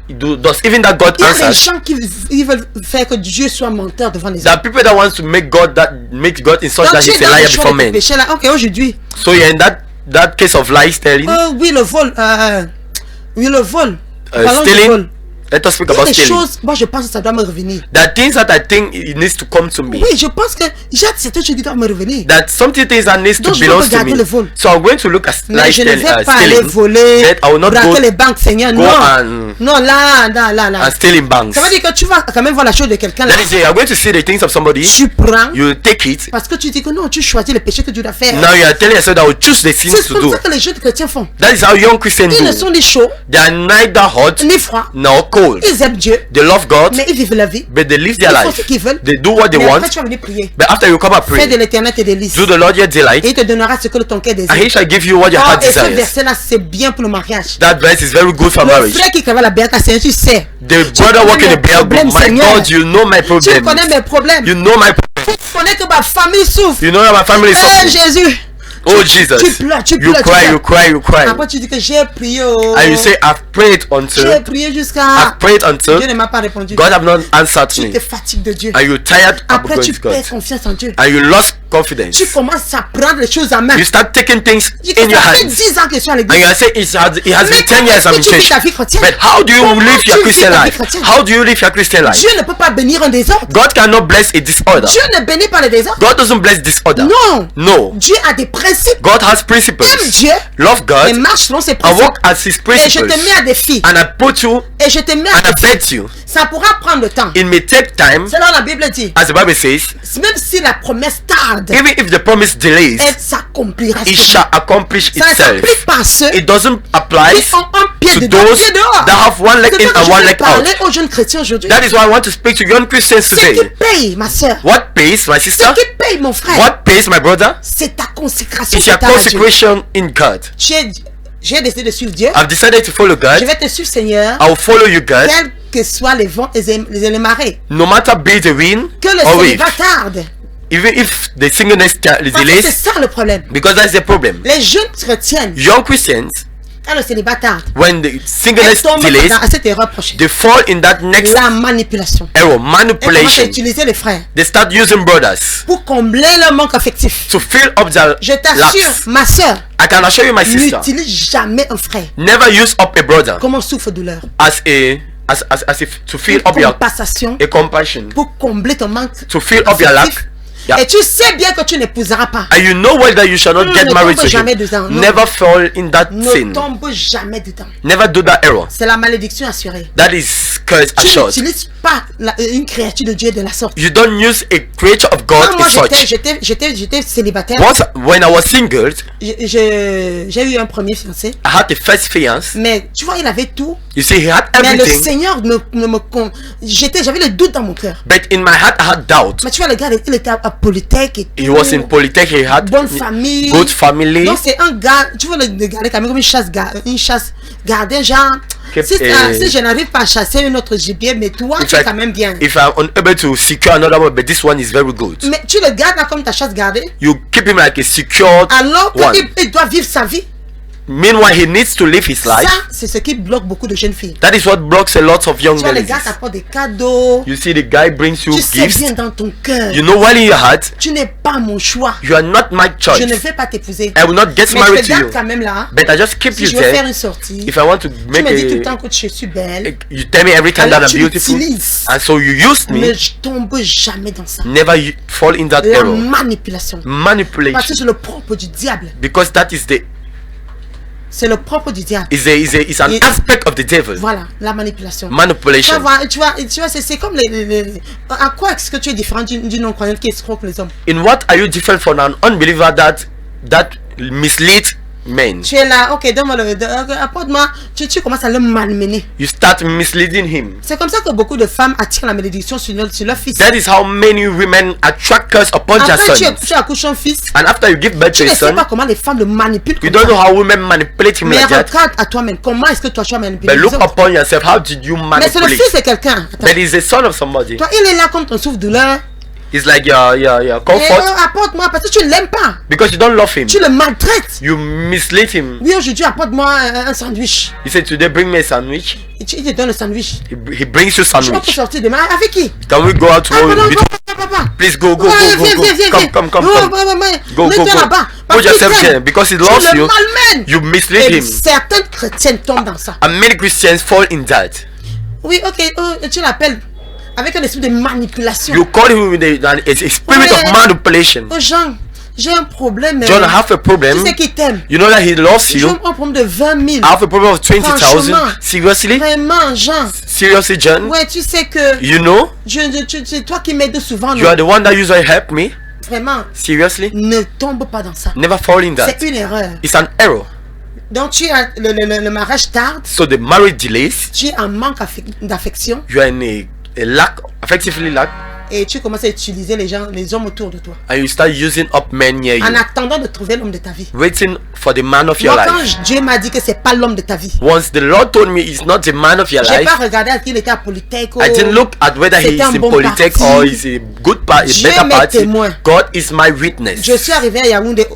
Does even that God
Il y a des
answers?
gens qui ils veulent faire que Dieu soit menteur devant les
There
hommes.
are people that want to make God in such
Donc
that
tu es
he's a
dans
liar
le choix
before
de tes
men.
péchés là. Ok, aujourd'hui.
So you're in that case of lies telling,
Oui, le vol. Oui, le vol. Parlons du
stealing.
vol.
Let us speak
Il y a
about
des
stealing.
choses, moi je pense que ça doit me revenir.
There are things that I think it needs to come to me.
Oui, je pense que j'ai cette chose qui doit me revenir.
That something things that needs to
Donc, je vais
belong to
regarder
me.
le vol.
So I'm going to look at
Mais
lies
je ne vais pas aller
stealing.
voler,
That I will not
braquer
go
les banques, Seigneur.
go
Non.
and-
Non, là.
and steal in banks.
Ça veut dire que tu vas quand même voir la chose de quelqu'un là.
That is it. You're going to see the things of somebody.
Tu prends
You take it.
parce que tu dis que non, tu choisis le péché que tu dois faire.
Now you are telling yourself that I will choose the sins
C'est
to
comme
do.
ça que les jeunes chrétiens font.
That is how young Christians
Ils ne
do.
sont ni chauds,
They are neither hot
ni froids.
nor cold.
Ils aiment Dieu,
They love God,
mais ils vivent la vie.
but they live their
Ils font
life.
ce qu'ils veulent.
They do what they
Mais
want.
après, tu vas venir prier.
But after you come and
Fais de
pray,
l'éternel tes délices.
do the Lord your delight,
Et il te donnera ce que ton cœur désire.
and He shall give you what your heart
Et ce
desires.
verset-là, c'est bien pour le mariage.
That verse is very good for
Le
marriage.
frère qui travaille à la Béata, c'est tu sais.
The brother working in the Bible,
problèmes,
my
Seigneur.
God, you know my
Tu
problem.
connais mes problèmes.
You know my problem.
Tu connais que ma famille souffre.
You know that my family is
Eh,
suffering.
Jésus.
Oh Jesus.
tu pleures, tu
You
pleures, tu
cry,
pleures.
you cry, you cry.
Après, tu dis que j'ai prié. Oh.
And you say, I've prayed
J'ai
until,
prié jusqu'à.
I've prayed
Dieu
until
ne m'a pas répondu.
God have not answered
Tu
me.
te fatigues de Dieu.
And you're tired of
Après,
going
tu
to God.
perds confiance en Dieu.
And you lost confidence.
Tu commences à prendre les choses en main.
You start taking things
Tu dis que
in your
ça fait
hands.
10 ans que je suis à
And
l'église.
you are saying it has
Mais
been 10 years I'm
comment
in
tu vis
church.
ta vie chrétienne?
But how do you
Comment
live
tu
your
vis
Christian
ta vie
life?
chrétienne?
How do you live your Christian life?
Dieu ne peut pas bénir un désordre.
God cannot bless a disorder.
Dieu ne bénit pas le désordre.
God doesn't bless disorder.
Non.
No.
Dieu a des principes.
God has principles.
Aime Dieu
Love
et
God
marche selon ses
and
principes.
walk as His
Et je
principles.
te mets à défi.
And I put you
Et je te mets
and
à
I
défi.
bet you.
Ça pourra prendre le temps.
It may take time,
Selon la Bible dit,
as the Bible says,
même si la promesse tarde,
even if the promise delays,
elle s'accomplira.
it shall accomplish
Ça ne
itself.
s'applique pas à ceux
It doesn't apply
qui ont un pied
to
dedans, un
those
pied dehors.
that have one leg
C'est
in
ça que
and
je
one
veux
leg
parler
out.
aux jeunes chrétiens aujourd'hui.
That is why I want to speak to young Christians
Ce qui
today.
paye, ma soeur,
What pays, my
ce
sister?
qui paye, mon frère,
What pays, my brother?
c'est ta consécration
It's your
totale à Dieu.
consecration in God.
J'ai décidé de suivre Dieu.
I've decided to follow
Je
God.
vais te suivre, Seigneur,
I will follow you, God.
quels que soient les vents et les marées.
No matter be the wind
Que le
or wave.
célibat tarde.
Even if the singleness is
Parce que c'est
delayed,
ça le problème.
because that's the problem.
Les jeunes chrétiennes
Young Christians,
Quand le célibat tarde,
when the
elle
singleness
tombe
delays,
à cette erreur prochaine.
they fall in that next
La manipulation.
error,
Elle commence à
manipulation.
utiliser les frères
They start using brothers
pour combler leur manque affectif.
to fill up their
Je t'assure,
lacks.
ma soeur,
I can assure you, my sister,
n'utilise jamais un frère
never use up a brother
comme on souffre douleur.
as if to fill
Une
up your
compensation
a compassion,
pour combler ton manque
to fill up your
affectif.
lack. Yeah.
Et tu sais bien que tu n'épouseras pas.
And you know well that you shall not get
Ne
married
tombe
to
jamais
him.
dedans, non.
Never fall in that
Ne
sin.
tombe jamais dedans.
Never do that error.
C'est la malédiction assurée.
That is curse
Tu
assured.
n'utilises pas une créature de Dieu de la sorte.
You don't use a creature of
Quand
God
moi
as such.
j'étais célibataire,
Once when I was single,
j'ai eu un premier fiancé.
I had the first fiance.
Mais tu vois, il avait tout.
You see, he had
Mais le
everything,
Seigneur j'avais le doute dans mon cœur.
but in my heart I had doubt.
Mais tu vois, le gars, il était à Polytech et tout.
He was in Polytech. He had
Bonne famille.
good family.
Donc c'est un gars, tu vois, le gars quand même comme une chasse gardée, genre. Si je n'arrive pas à chasser un autre gibier, mais toi, tu es quand même bien.
If I'm unable to secure another one, but this one is very good.
Mais tu le gardes là comme ta chasse gardée,
You keep him like a secured
alors
one.
qu'il doit vivre sa vie.
Meanwhile, he needs to live his life.
Ça, c'est ce qui bloque beaucoup de jeunes filles.
That is what blocks a lot of young
Tu vois, le
ladies.
gars t'apporte des cadeaux.
You see, the guy brings you
Tu sais
gifts.
bien dans ton cœur.
You know well in your heart,
Tu n'es pas mon choix.
you are not my choice.
Je ne vais pas t'épouser.
I will not get
Mais
married
je te
to you.
garde quand même là.
But I just keep
Si
you
je veux faire
there.
une sortie,
If I want to
tu
make
me dis tout le temps
a,
que je suis belle.
you tell me every time
Alors
that I'm
tu
beautiful,
l'utilises.
and so you used
Mais
me.
je tombe jamais dans ça.
Never fall in that
La
error.
manipulation. Parce que
Manipulation,
c'est le propre du diable.
because that is
C'est le propre du diable.
is an
It-
aspect of the devil.
Voilà, la manipulation. Tu
Manipulation.
vois, c'est comme à quoi est-ce que tu es différent d'une non-croyante qui escroque les hommes?
In what are you different from an unbeliever that misleads men?
Tu es là, ok, donne-moi apporte-moi, tu commences à le malmener.
You start misleading him.
C'est comme ça que beaucoup de femmes attirent la malédiction sur leur fils.
That is how many women attract curse upon their
Après,
sons.
tu accouches un fils,
And after you give birth
tu
to
ne
a
sais
son,
pas comment les femmes le manipulent.
you
Comme
don't know
ça.
how women manipulate him
Mais
like that.
regarde à toi-même, comment est-ce que toi tu as manipulé
But
les
look
autres?
upon yourself. How did you
Mais c'est le
manipulate?
fils de quelqu'un. Attends.
But he's a son of somebody.
Toi, il est là comme ton souffre-douleur.
It's like your
Et
comfort
apporte-moi, parce que tu ne l'aimes pas.
because you don't love him.
Tu le maltraites.
You mislead him.
Oui, aujourd'hui, apporte-moi un sandwich.
You say today bring me a sandwich.
Et il te donne le sandwich.
He brings you
Tu vas
sandwich.
sortir demain. Avec qui?
Can we go out
Ah,
tomorrow?
pardon,
Meet-
papa.
Please go.
Ouais, viens.
Come.
Oh,
Go.
mets-toi là-bas. Parce
Put
qu'il
yourself
t'aime.
there because he
Tu
loves
le
you.
malmènes.
You mislead
Et
him.
certaines chrétiennes tombent dans ça.
And many Christians fall in that.
Oui, ok, tu l'appelles avec un esprit de manipulation.
You call him with a spirit
Ouais.
of manipulation.
Oh Jean, j'ai un problème.
John, I have a problem.
Tu sais qu'il t'aime.
You know that he loves
J'ai
you.
un problème de 20 000.
I have a problem of 20,000.
Franchement.
Seriously?
Vraiment, Jean.
Seriously, John?
Ouais, tu sais que
You know?
c'est toi qui m'aides souvent.
You
Non?
are the one that usually help me.
Vraiment,
Seriously?
ne tombe pas dans ça.
Never fall in that.
C'est une erreur.
It's an error.
Donc tu as le mariage tarde,
So the marriage delays.
tu es en manque d'affection
You are in a lack, effectively lack,
et tu commences à utiliser les hommes autour de toi.
and you start using up men near you,
En attendant de trouver l'homme de ta vie.
waiting for the man of your
Moi, quand
life.
Dieu m'a dit que c'est pas l'homme de ta vie,
Once the Lord told me he's not the man of your
j'ai
life,
pas regardé à qui il était à Polytech.
I didn't look at whether he is
c'était un
in
bon
Polytech
parti.
or is a good part, a
Dieu
better
m'est
party.
témoin.
God is my witness.
Je suis arrivé à Yaoundé.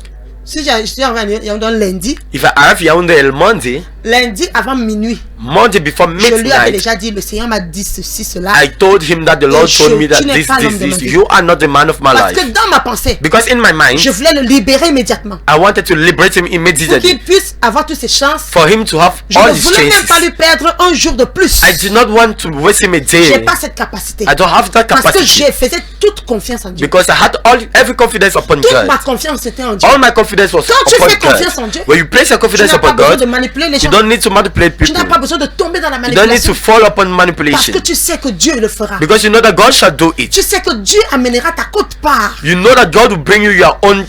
Si je suis arrivé à Yaoundé lundi,
If I arrive Yaoundé on Monday,
lundi avant minuit,
Monday before
je lui avais
midnight,
déjà dit, le Seigneur m'a dit ceci, cela.
I told him that the Lord told me that
tu n'es
this,
pas l'homme de ma
this,
vie.
you are not the man of my
Parce
life.
que dans ma pensée,
Because in my mind,
je voulais le libérer immédiatement.
I wanted to liberate him
Pour
immediately.
qu'il puisse avoir toutes ses chances.
For him to have
Je
all
ne
his
voulais même pas
chances.
lui perdre un jour de plus.
I did not want to waste him a
J'ai
day.
pas cette capacité.
I don't have that
Parce que
capacity.
je faisais toute confiance en Dieu.
Because I had every confidence upon
Toute
God.
ma confiance était en Dieu.
All my confidence was
Quand tu
upon
fais confiance en
God.
Dieu,
When you place your
Tu
confidence
n'as pas
upon
besoin de
God,
manipuler les
you
gens.
don't need to manipulate
Tu n'as
people.
pas besoin de tomber dans la
You don't need to
manipulation.
fall upon
Parce
manipulation.
que tu sais que Dieu le fera.
Because you know that God shall do it.
Tu sais que Dieu amènera ta quote-part.
You know that God will bring you your own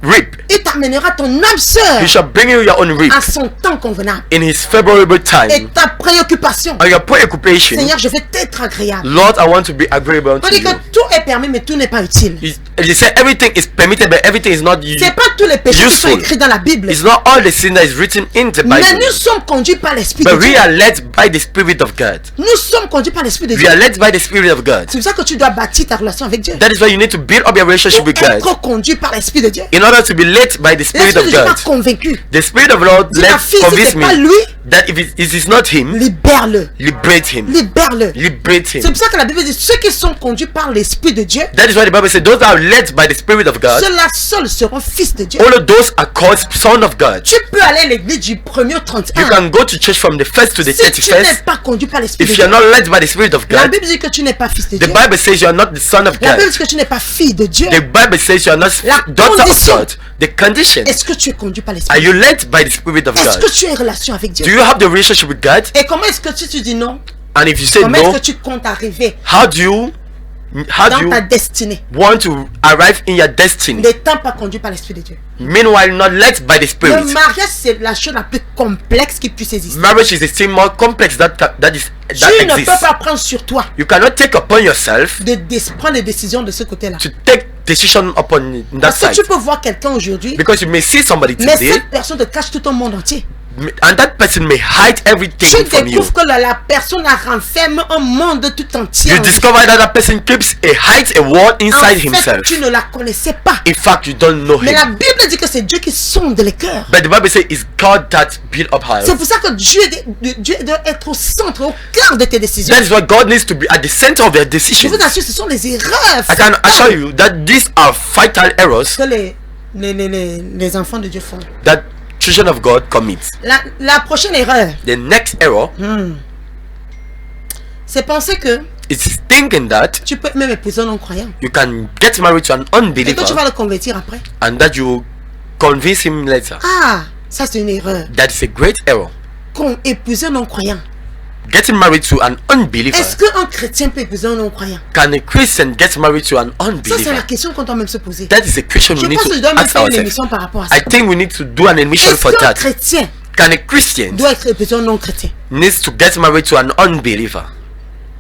reap.
Il t'amènera ton âme sœur
He shall bring you your own reap
à son temps convenable.
in His favorable
Et
time.
ta préoccupation,
And your preoccupation,
Seigneur, je vais t'être agréable.
Lord, I want to be agreeable
On
unto
dit que
you.
tout est permis, mais tout n'est pas utile.
He said everything is permitted, but everything is not
C'est pas tous les péchés qui sont
useful.
écrits dans la Bible.
It's not all the sin that is written in the
Mais
Bible.
nous sommes conduits par l'Esprit de
But
Dieu.
we are led by the Spirit of God.
Nous sommes conduits par l'Esprit de
We
Dieu.
are led by the Spirit of God.
C'est pour ça que tu dois bâtir ta relation avec Dieu.
That is why you need to build up your relationship
Pour
with God.
être conduit par l'Esprit de Dieu.
In order to be led led by the Spirit
L'Esprit
of
de Dieu m'a
God.
convaincu.
The Spirit of the Lord
Dis ma fille, si
convinced
c'est pas
me
lui,
that if it is not him,
libère-le.
liberate him.
Libère-le.
Liberate
C'est
him.
pour ça que la Bible dit ceux qui sont conduits par l'Esprit de Dieu,
That is why the Bible says those that are led by the Spirit of God,
ceux-là seuls seront fils de Dieu.
all of those are called son of God.
Tu peux aller à l'église du 1er au
You
31.
can go to church from the first to the
Si tu n'es
31st.
pas conduit par l'Esprit de
If
Dieu,
you're not led by the Spirit of
la
God,
Bible dit que tu n'es pas fils de
the
Dieu.
Bible says you are not the son of
La Bible
God.
dit que tu n'es pas fille de Dieu.
The Bible says you are not
La
daughter of
condition.
God. The condition.
Est-ce que tu es conduit par
Are
l'Esprit?
you led by the Spirit of
Est-ce
God?
que tu as une relation avec
Do
Dieu?
you have the relationship with God?
Et comment est-ce que tu dis non?
And if you say
Comment est-ce
no,
que tu comptes arriver
how do you
dans ta destinée?
want to arrive in your destiny?
N'étant pas conduit par l'Esprit de Dieu.
Meanwhile, not led by the
Le
Spirit.
mariage, c'est la chose la plus complexe qui puisse exister.
Marriage is a thing more complex that
Tu ne peux
exists.
pas prendre sur toi
You cannot take upon yourself
de prendre des décisions de ce côté-là.
to take decision upon that
Parce que
side,
tu peux voir quelqu'un aujourd'hui,
because you may see somebody
mais
today
cette personne te cache tout au monde entier.
and that person may hide
Tu
everything from you.
découvres que la personne a renferme un monde tout entier.
You discover that that person hides a world
En
inside
fait,
himself.
tu ne la connaissais pas.
In fact, you don't know
Mais la
him.
Bible dit que c'est Dieu qui sonde les cœurs.
But the Bible says it's God that built up
C'est
heart.
pour ça que Dieu doit être au centre, au cœur de tes décisions.
That is why God needs to be at the center of their
Je
decisions.
vous assure, ce sont les erreurs
I can assure you that these are fatal errors
que les enfants de Dieu font.
that children of God commit.
La prochaine erreur,
The next error
c'est penser que
is thinking that
tu peux même épouser un non-croyant
you can get married to an
et que tu
unbeliever
vas le convertir après.
and that you convince him later.
Ah, ça c'est une erreur.
That is a great error.
Épouser un non-croyant.
Getting married to an unbeliever.
Est-ce qu'un chrétien peut épouser un non-croyant?
Can a Christian get married to an
Ça c'est la
unbeliever?
question qu'on doit même se poser.
That is a question
Je
we need
pense que je
to
dois même
ask
faire une
ourselves.
émission par rapport à ça.
I think we need to do an admission
Est-ce
for
qu'un
that.
chrétien
Can a Christian
doit être épousé un non-chrétien?
needs to get married to an unbeliever?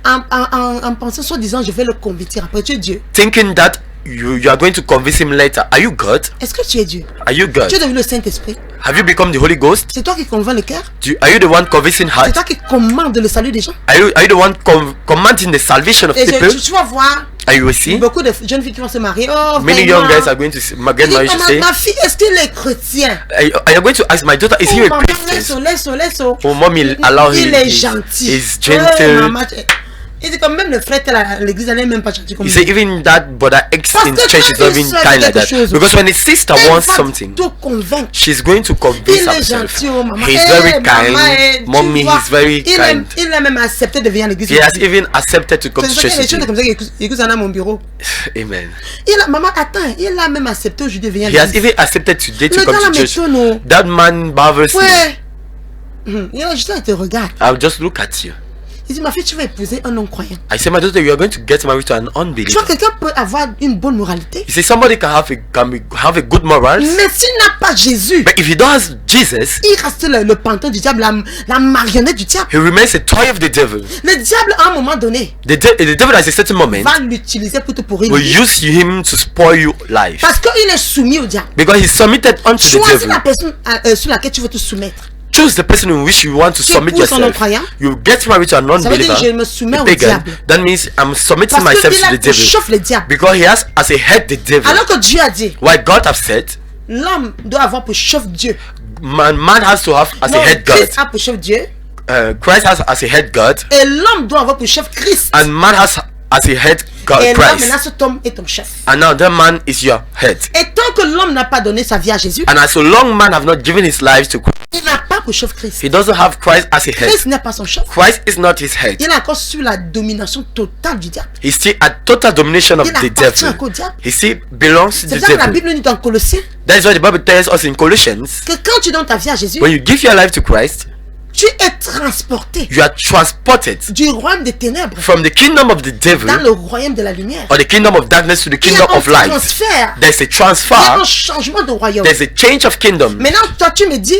En pensant, soi-disant, je vais le convertir après. Tu es Dieu.
Thinking that you are going to convince him later. Are you God?
Est-ce que tu es Dieu?
Are you God?
Tu es devenu le Saint-Esprit.
Have you become the Holy Ghost?
C'est toi qui convainc le cœur.
Are you the one convincing
C'est
heart?
toi qui commande le salut des gens.
Are you the one commanding the salvation of
Et
people?
tu vas voir
Are you see?
beaucoup de jeunes filles qui vont se marier. Oh,
Many
vraiment.
young guys are going to get
Il dit,
married to say,
ma fille, est-ce qu'il est chrétien?
are you going to ask my daughter, is he
Oh,
a
maman,
Christian?
laisse-le.
Oh, mom will allow
Il
him.
est gentil.
He's
Oh,
gentle.
maman, il dit comme même le frère à l'église, elle n'est même pas gentil comme
He
lui.
said even that brother X
Parce
in
que
church is
quand
not
il
even
souhaite
kind like
quelque
that.
chose,
Because when his sister
Elle
wants
va
something,
tout convaincre.
she's going to convince
Il est
herself.
gentil, oh maman.
He's
Eh,
very
maman,
kind.
tu
Mommy,
vois,
he's very kind.
Il a même accepté de venir à l'église.
He has even accepted to come
C'est
to
ça qu'il y a des
church
choses
with you.
comme ça qui écoute à mon bureau.
Amen.
Maman, attends, il a même accepté aujourd'hui de venir à
He has
l'église.
even accepted today to
Le
come
gars là
to church.
m'étonne, oh.
That man marvels me.
Ouais. Il a juste là, il te regarde.
I'll just look at you.
Il dit, ma fille, tu vas épouser un non-croyant.
I say, my daughter, you are going to get married to an
Tu
unbeliever.
vois, quelqu'un peut avoir une bonne moralité.
He says somebody can have a good morals,
Mais s'il n'a pas Jésus,
but if he don't have Jesus,
il reste le pantin du diable, la marionnette du diable.
he remains a toy of the devil.
Le diable, à un moment donné,
The devil at a certain moment
va l'utiliser pour te pourrir.
will use him to spoil your life.
Parce qu'il est soumis au diable.
Because he's submitted unto the
Choisis
devil.
la personne sur laquelle tu veux te soumettre.
Choose the person in which you want to
Tu
submit
épouses un
yourself.
non-croyant.
You get married to a
Ça veut dire
non-believer,
que je me soumets
a
au
pagan.
diable.
That means I'm submitting
Parce
myself
qu'il
to
a
the devil.
chauffe le diable.
Because he has as a head the devil.
Alors que Dieu a dit,
Why God have said,
l'homme doit avoir pour chef Dieu.
man has to have as
Non,
a head God.
Christ a pour chef Dieu.
Christ has as a head God.
Et l'homme doit avoir pour chef Christ.
And man has as a head God,
Et là,
Christ.
maintenant, cet homme est ton chef.
And now that man is your head.
Et tant que l'homme n'a pas donné sa vie à Jésus,
And as a long man have not given his life to Christ,
il n'a pas pour chef Christ.
he doesn't have Christ as a head.
Christ n'est pas son chef.
Christ is not his head.
Il est encore sous la domination totale du diable.
He's still at total domination of
Il
the
appartient
devil.
encore au diable.
He still belongs to
C'est
the
pour ça que la
devil.
Bible nous dit dans Colossiens
That is why the Bible tells us in Colossians,
que quand tu donnes ta vie à Jésus,
when you give your life to Christ,
tu es transporté
you are transported
du royaume des ténèbres
from the kingdom of the devil
dans le royaume de la lumière.
or the kingdom of darkness to the
Il y a
kingdom
un
of light.
transfert.
There's a
Il y a
transfer.
un changement de royaume.
There's a change of kingdom.
Maintenant, toi, tu me dis,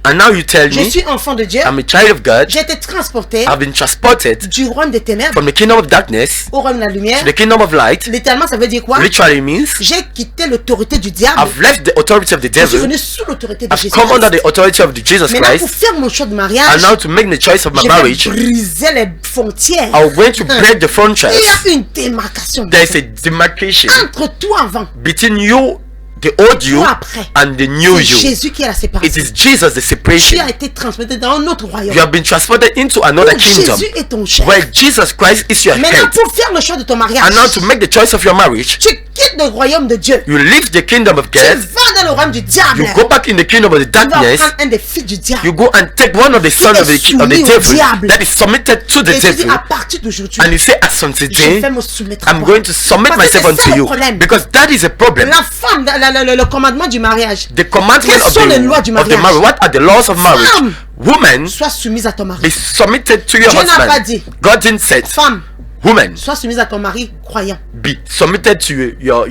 And now you tell
je
me,
suis enfant de Dieu.
I'm a child of God.
J'ai été transporté
I've been transported
du royaume des ténèbres
from the kingdom of darkness
au royaume de la lumière.
to the kingdom of light.
Littéralement, ça veut dire quoi?
Literally means
J'ai quitté l'autorité du diable.
I've left the authority of the
Je suis
devil.
venu sous l'autorité de
I've
Jésus.
come under the authority of the Jesus
Maintenant, pour
Christ.
faire mon choix de
And
mariage,
now to make the choice of my
je vais
marriage,
briser les frontières.
I'm going to break the
Il
frontiers.
y a une démarcation
There's a demarcation
entre toi avant
between you the old you
Toi après.
and the new
C'est
you.
Jésus qui est la
It
séparation.
is Jesus the
Tu
separation.
as été transporté dans un autre royaume.
You have been transported into another
Où
kingdom
Jésus est ton chef.
where Jesus Christ is your
Maintenant,
head.
pour faire le choix de ton mariage,
And now to make the choice of your marriage,
tu quittes le royaume de Dieu.
you leave the kingdom of
Tu
God.
vas dans le royaume du diable.
You go back in the kingdom of the
Tu vas
darkness.
prendre un des fils du diable.
You go and take one of the sons of the
soumis au
devil
diable.
that is submitted to the
Et tu dis
devil.
à partir d'aujourd'hui,
And you say, as from
je
today,
vais me soumettre à
I'm
toi.
going to submit
Parce que
myself
c'est ça
unto
le
you.
problème.
Because that is a problem.
La femme, le commandement du mariage,
The commandment
Quelles
of
sont les lois du
the
mariage?
marriage. What are the laws of marriage?
Femme.
Woman,
sois soumise à ton mari.
be submitted to your
Dieu n'a pas
husband.
dit.
God didn't say,
Femme,
woman,
sois soumise à ton mari croyant.
be submitted to your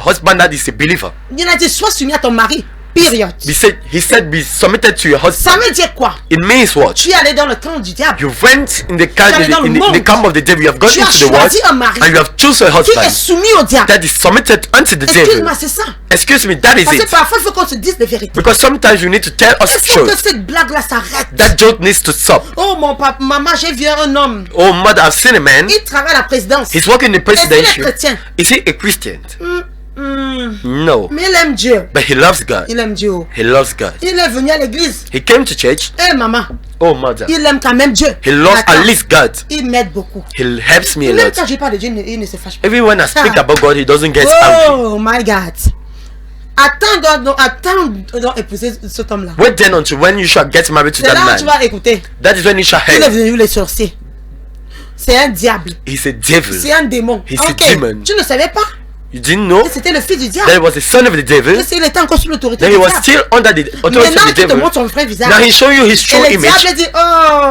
husband that is a believer.
Dieu a dit, sois soumis à ton mari. Période.
He said, be submitted to your
Ça
husband.
veut dire quoi?
It means what?
Tu es allé dans le camp du diable.
You went in the camp,
allé dans le
in the
monde.
camp of the devil. You have gone
Tu as
into the world
choisi un mari
and you have chosen a
qui est
husband
soumis au diable.
that is submitted unto the devil.
Excuse-moi, c'est ça.
Excuse me, that is
Parce que
it.
parfois, il faut qu'on se dise la vérité.
Because sometimes you need to tell us
Il
the
faut que
truth.
cette blague-là s'arrête.
That joke needs to stop.
Oh, mon papa, maman, j'ai vu un homme.
Oh, mother, I've seen a man.
Il travaille à la présidence.
He's working in the
Est-ce qu'il est
presidency.
chrétien?
Is he a Christian? No.
Mais il aime Dieu.
But he loves God.
Il aime Dieu.
He loves God.
Il est venu à l'église.
He came to church.
Eh, maman,
Oh, mother.
il aime quand même Dieu.
He loves
Attends,
at least God.
il m'aide beaucoup.
He helps me a
Même
lot.
quand je parle de Dieu, il ne se fâche pas.
Even when I speak
Ah.
about God, he doesn't get angry.
Oh my God. Attends donc épouser cet homme-là.
Wait then until when you shall get married to
C'est là
that
où tu
man.
vas écouter.
That is when you shall
Il est
hear.
venu les sorciers. C'est un diable.
He's a devil.
C'est un démon.
He's a
Ok.
demon.
Tu ne savais pas
You didn't know
que c'était le fils du
that he
diable.
was the son of the devil.
Que s'il était encore sous l'autorité
Then
du
he was
diable.
still under the authority
Maintenant,
of the
il te
devil.
montre son vrai visage.
Now he's showing you his
Et
true
le
image.
diable dit, oh,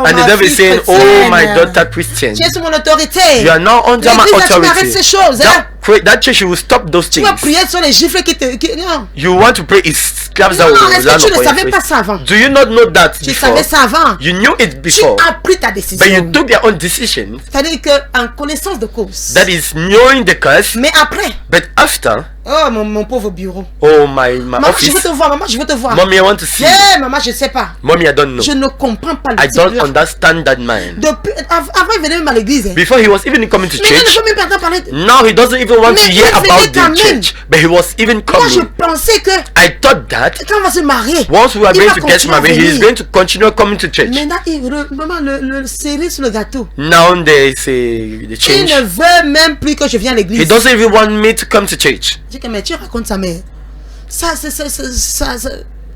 And the
ma
devil is
fille
saying, oh,
chrétienne,
my daughter Christian,
tu es sous mon autorité.
you are now under my
L'église, là, tu
authority.
m'arrêtes ces choses, hein.
That church, you will stop those
Tu
things.
vas prier sur les gifles qui te... non.
You want to pray, it slaps that
Non,
will
est-ce
land
que tu ne
upon your
savais pas
face.
ça avant?
Do you not know that
Tu
before?
savais ça avant.
You knew it
Tu
before,
as pris ta
but
décision.
you took your own decision.
C'est-à-dire qu'en connaissance de cause.
That is knowing the curse.
Mais après,
But after,
oh mon pauvre bureau.
oh my
Maman, je veux
office,
te voir, maman, je veux te voir.
mommy, I want to see.
Eh, maman, je sais pas.
Mommy, I don't know.
Je ne comprends pas le
I don't
type-là.
understand that man.
Depuis, avant, il venait même à l'église. Hein.
Before he was even coming to
Mais il ne
church.
peut même pas entendre parler.
Now he doesn't even want to
Mais
hear
il venait
about
quand
the
même.
church. But he was even
Moi, je
coming.
pensais que
I thought that
quand on va se marier,
once we are
il
going
va
to get
continuer à
married, he is
venir.
going to continue coming to church.
Maintenant, maman, le cerise sur le gâteau.
Now there's a the
Il
change.
ne veut même plus que je vienne à
He
l'église.
doesn't even want me to come to church.
Je dis que mais tu racontes ça, mais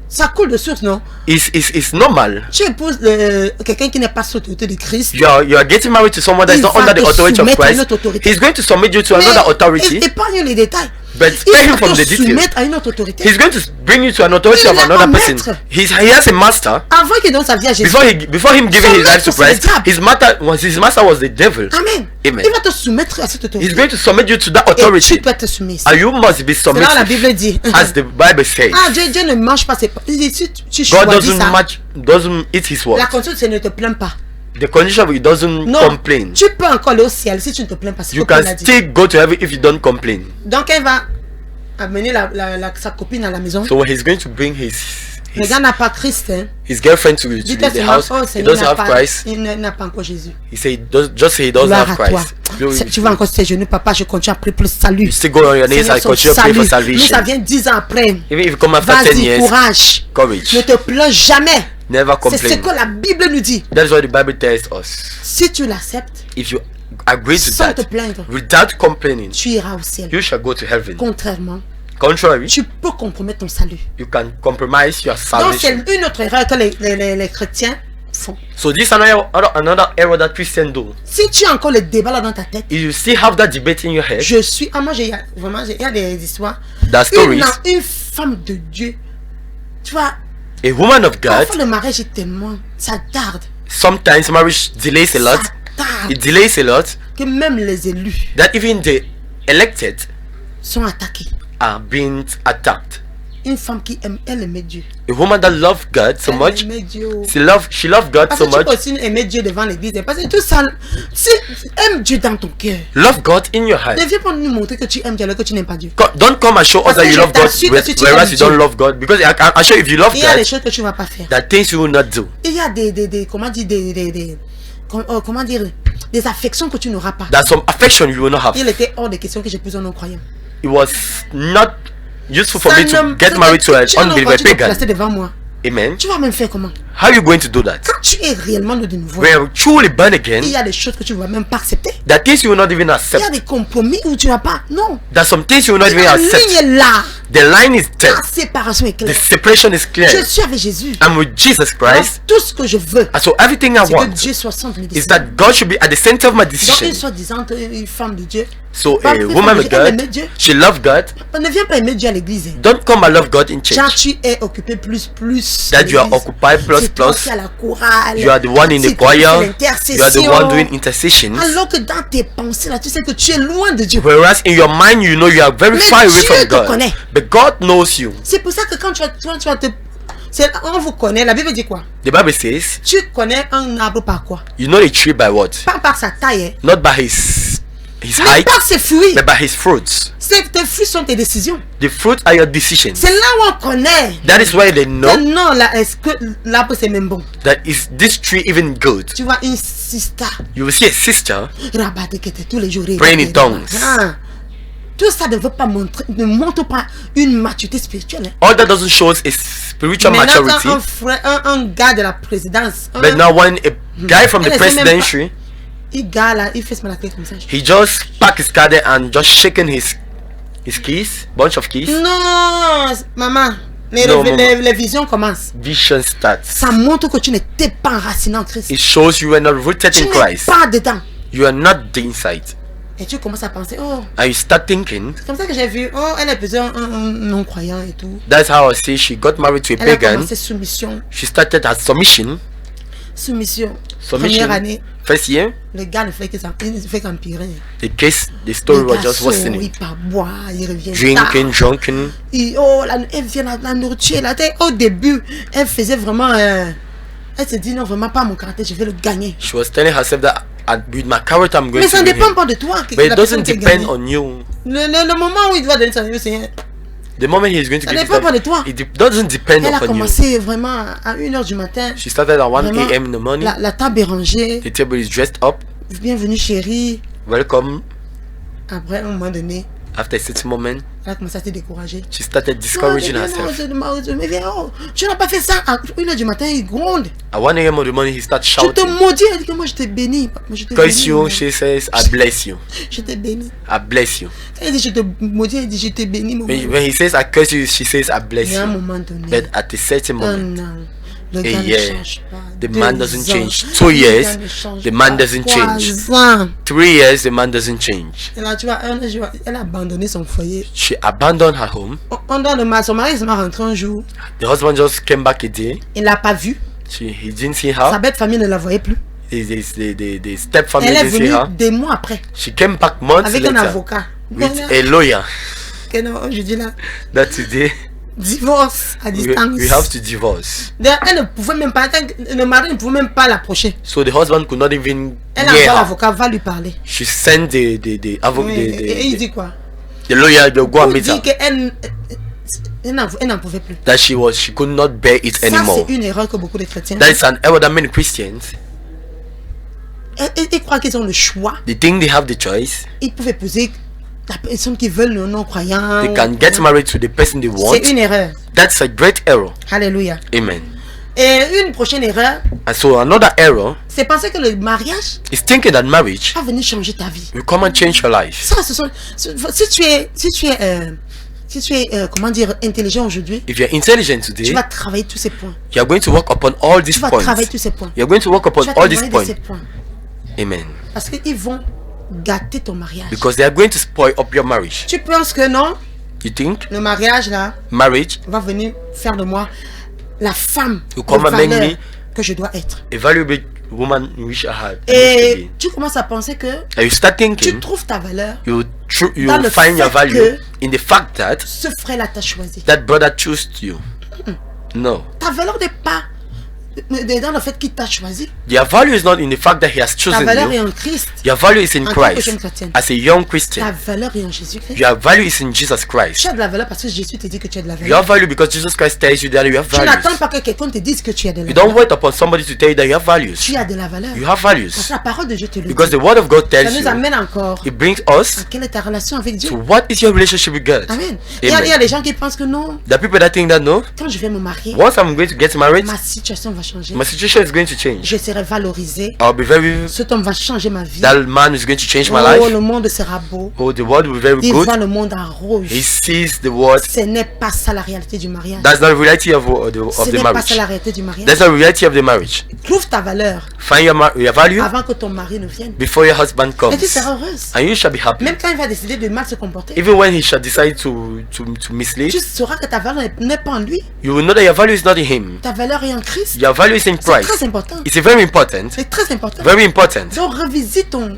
ça coule de source, non?
It's normal.
Tu épouses quelqu'un qui n'est pas sous l'autorité de Christ.
You are getting married to someone that's
Il
not
va
under the
te
authority of
soumettre à une
Christ.
autre autorité.
He's going to submit you to another authority.
Épargne les détails.
But
Il
spare him
va
from
te
the details.
soumettre à une autre autorité.
He's going to bring you to an authority
Il
of
a
another
un
person.
maître.
He has a master.
Avant qu'il donne sa vie à Jésus.
Before him giving
Son
his life to
maître, c'est le
Christ,
diable.
his master was the devil.
Amen.
Amen.
Il va te soumettre à cette
He's
autorité.
going to submit you to that
Et
authority.
tu dois te soumettre.
And you must be
C'est là où la
submissive,
Bible dit.
as the Bible says.
Ah, Dieu ne mange pas ses... Il dit, si tu
God
choisis
doesn't
ça,
doesn't eat his word.
la condition c'est ne te plains pas.
The condition he doesn't
Non,
complain.
tu peux encore aller au ciel si tu ne te plains pas. C'est ce
You
que Paul
can
a dit.
still go to heaven if you don't complain.
Donc elle va amener sa copine à la maison.
So when he's going to bring his
Le gars n'a pas Christ. Hein.
his girlfriend to
Dites-toi
the
seulement,
house,
oh
he
Seigneur,
doesn't have Christ.
il n'a pas encore Jésus.
He said just say he doesn't
Gloire
have
à toi.
Christ. Glory
Tu
to
vas
you.
encore sur tes genoux, papa, je continue à prier pour le salut.
You still go on your knees
Seigneur,
and
son
continue to pray for
salut. Mais ça
salvation.
vient 10 ans après.
Even if you come after 10
Vas-y,
years,
courage.
courage.
Ne te plains jamais.
Never
C'est ce
complain.
que la Bible nous dit.
That's what the Bible tells us.
Si tu l'acceptes,
If you agree to
sans te
that,
plaindre,
without complaining,
tu iras au ciel.
you shall go to heaven.
Contrairement,
Contrary,
tu peux compromettre ton salut.
you can compromise your
Donc c'est
salvation.
une autre erreur que les chrétiens font.
So this is another error that Christians do.
Si tu as encore le débat là dans ta tête,
If you still have that debate in your head,
je suis... Ah, moi, vraiment, il y a des histoires.
the stories,
Une femme de Dieu, tu vois,
a woman of God,
parfois le mariage est tellement... Ça tarde.
sometimes marriage delays a lot.
Ça tarde.
It delays a lot
Que même les élus
that even the elected
sont attaqués.
are being attacked.
Une femme qui aime, elle aimait Dieu.
A woman that loved God so
Elle
much,
aimait Dieu.
she loved God
Parce
so
que tu
much,
peux aussi aimer Dieu devant l'église. Parce que tout ça, aime Dieu dans ton cœur.
love God in your heart.
Ne viens pas nous montrer que tu aimes Dieu alors que tu n'aimes pas Dieu.
Don't come and show us
Parce
that
que
you
je
love God
t'assure que si tu
whereas
aimes
you don't
Dieu,
love God, because I show if you love
Il y a des
God,
choses que tu ne vas pas faire.
there are things you will not do.
Il y a comment dire, comment dire, des affections que tu n'auras pas.
There's some affection you will not have.
Il était hors de question que j'épouse un non-croyant.
It was not useful for
Ça
me to
ne-
get married to an
tu n'as pas
unbeliever
envie de te
pagan.
placer devant moi.
Amen.
Tu vas même faire comment?
How are you going to do that?
Quand tu es réellement de nouveau,
When you're truly born
il
again,
y a des choses que tu ne vas même pas accepter.
there are things you will not even
Il y a
accept.
des compromis où tu n'as pas. Non.
There are some things you will not even
La ligne
accept.
est là.
The line is there.
La séparation est
The
claire.
separation is clear.
Je suis avec Jésus.
I'm with Jesus
Alors,
Christ.
tout ce que je veux,
And so everything I
c'est que
want
Dieu soit centre de mes
is
décisions.
that God should be at the center of my
Donc,
decision.
une soi-disant une femme de Dieu.
So
Pas
a
plus
woman
femme
of
de Dieu, elle
God,
aimait Dieu.
she loved God.
On ne vient pas aimer Dieu à l'église.
Don't come and love God in
Genre,
church.
tu es occupé plus.
That you are
l'église.
occupied plus
C'est toi
plus.
qui as la chorale.
You are the one in
C'est
the
toi qui fais
choir. You are the
l'intercession.
one doing intercessions.
Alors que dans tes pensées là, tu sais que tu es loin de Dieu.
Whereas in your mind, you know you are very
Mais
far away
Dieu
from
te
God.
connaît.
But God knows you.
C'est pour ça que quand tu vas te... On vous connaît, la Bible dit quoi?
The Bible says,
Tu connais un arbre par quoi?
you know a tree by what?
Pas par sa taille, hein.
Not by his
Mais
height,
par ses fruits.
but by his fruits.
Tes fruits sont tes décisions.
The fruits are your decisions.
C'est là où on connaît.
That is why they
Que
know
non, là, est-ce que l'arbre c'est même bon?
that is this tree even good.
Tu vois une sister,
You will see a sister
rabatte que t'es tous les jours.
praying in tongues.
Ah. Tout ça ne veut pas montrer, ne montre pas une maturité spirituelle. Hein.
All that doesn't show is spiritual
Maintenant,
maturity.
un frère, un gars de la présidence,
But now when a guy from the
Elle essaie même pas-
presidency,
il gars là, il fait se mettre la tête comme ça.
he just packed his card and just shaking his keys, bunch of keys.
Non, maman,
Non, maman.
les visions commencent.
Vision starts.
Ça montre que tu n'étais pas enraciné en Christ.
It shows you are not rooted
Tu
in
n'es
Christ.
pas dedans.
You are not the inside.
Et tu commences à penser, oh,
And you start thinking,
c'est comme ça que j'ai vu, oh, elle est plutôt un non-croyant et tout.
that's how I see she got married to a
Elle a
pagan.
commencé soumission.
She started as submission.
Submission.
Submission.
Première année,
First year,
le gars ne fait que ça, il ne fait qu'empirer.
the story
Le
was
gars
just
sort,
worsening.
il part boire, il revient
Drinking,
tard.
drunken.
Oh, elle vient la nourriture. Là, au début, elle faisait vraiment... elle se dit, non, vraiment pas mon caractère, je vais le gagner.
She was telling herself that with my character I'm going
Mais
to
ça ne
win
dépend
him.
pas de toi. Que
But it
la personne
doesn't
t'ait
depend
gagné.
on you.
Le moment où il doit donner sa vie, c'est...
The moment he's going to
Ça
give
dépend pas de toi.
doesn't depend
Elle a
upon you.
commencé vraiment à 1h du matin.
She started at 1
Vraiment,
a.m. in the morning.
La table est rangée.
The table is dressed up.
Bienvenue chérie.
Welcome.
Après, à un moment donné,
After a certain moment,
elle a commencé à se décourager.
she started discouraging herself.
Mais viens, oh, tu n'as pas fait ça. À 1h du matin, il gronde.
At 1 a.m. of the morning, he starts
Je te
shouting.
maudis. Elle dit que moi, je t'ai béni. Moi, je t'ai
Curse
béni,
you,
maman.
she says, I bless you.
Je t'ai béni.
I bless you.
Elle dit, je te maudis. Elle dit, je t'ai béni, maman.
When he says, I curse you, she says, I bless
Mais à un
you.
moment donné,
But at a certain moment,
an, le
a
gars ne
year,
change pas.
the
2
man doesn't
ans,
change.
le
2
gars
years,
ne change
the man
pas.
doesn't
3
change.
ans.
3 years, the man doesn't change.
Et là, tu vois, elle a abandonné son foyer.
She abandoned her home.
Son mari est rentré un jour.
The husband just came back a day.
Il l'a pas vu.
He didn't see
Sa
her.
bête famille ne la voyait plus.
The step family
Elle est
didn't see
venue
her.
des mois après.
She came back months
Avec un
later
avocat.
with a lawyer.
Que non, je dis là,
That today
divorce à distance.
we have to divorce.
D'ailleurs, elle ne pouvait même pas, le mari ne pouvait même pas l'approcher.
So the husband could not even
Elle a
hear
envoyé
her.
l'avocat, va lui parler.
She sent
Oui, et il
the
dit quoi?
lawyer to go and
Il
meet
dit
her.
qu'elle n'en pouvait plus.
That she could not bear it
Ça,
anymore.
c'est une erreur que beaucoup de chrétiens
That is an error that many Christians,
ils croient qu'ils ont le choix.
they think they have the choice.
Ils peuvent épouser la personne qui veut le non-croyant.
They can get married to the person they want.
C'est une erreur.
That's a great error.
Alléluia.
Amen.
Et une prochaine erreur,
And so another error
c'est penser que le mariage
is thinking that marriage
va venir changer ta vie.
will come and change your life.
Ça, si tu es comment dire, intelligent aujourd'hui,
If you're intelligent
tu
today,
vas travailler tous ces points.
you are going to work upon all these
Tu vas
points.
travailler tous ces points.
You're going to work
Tu
upon
vas
all these
témoigner de ces
points.
points.
Amen.
Parce qu'ils vont gâter ton mariage.
Because they are going to spoil up your marriage.
Tu penses que non,
You think
le mariage là
marriage
va venir faire de moi la femme
You
de
come and make
valeur
me
que je dois être.
a valuable woman which I had.
Et tu commences à penser que
And you start
tu
thinking,
trouves ta valeur,
you
Dans le
find your
fait
value
que-
in the fact that
ce frère là t'a choisi.
that brother chose you. No,
Ta valeur n'est pas dans le fait qu'il t'a choisi.
Your value is not in the fact that He has
Ta
chosen
valeur est
you.
en Christ.
Your value is in
En tant que jeune
Christ.
chrétienne.
As a young
Ta
Christian,
valeur est en Jésus-Christ.
your value is in Jesus Christ.
Tu as de la valeur parce que Jésus te dit que tu as de la
You
valeur.
have value because Jesus Christ tells you that you have
Tu n'attends
values.
pas que quelqu'un te dise que tu as de la
You don't
valeur.
wait upon somebody to tell you that you have values.
Tu as de la valeur.
You have
Parce
values.
que la parole de Dieu te le dit.
Because the word of God
Ça
tells
nous
you.
amène encore.
It brings us
Quelle est ta relation avec Dieu?
to what is your relationship with God.
Amen. Il y a
Amen.
des gens qui pensent que non,
The people that think that no,
quand je vais me marier,
once I'm going to get married,
ma situation va changer.
my situation is going to change.
Je serai valorisé.
I'll be very,
Cet homme va changer ma vie.
that man is going to change my
Oh,
life.
le monde sera beau.
Oh, the world will be very
Il
good.
voit le monde en rouge.
He sees the world.
Ce n'est pas ça la réalité du mariage.
That's not the reality of
Ce
the
n'est pas ça
marriage.
la réalité du mariage.
That's not the reality of the marriage.
Trouve ta valeur
Find your value
avant que ton mari ne vienne.
before your husband
Et
comes.
tu seras heureuse.
And you shall be happy.
Même quand il va décider de mal se comporter,
Even when he shall decide to mislead,
tu sauras que ta valeur n'est pas en lui.
you will know that your value is not in him.
Ta valeur est en Christ.
Your value is in
C'est
Christ.
très important.
It's very important.
C'est très important.
Very important.
Donc revisite ton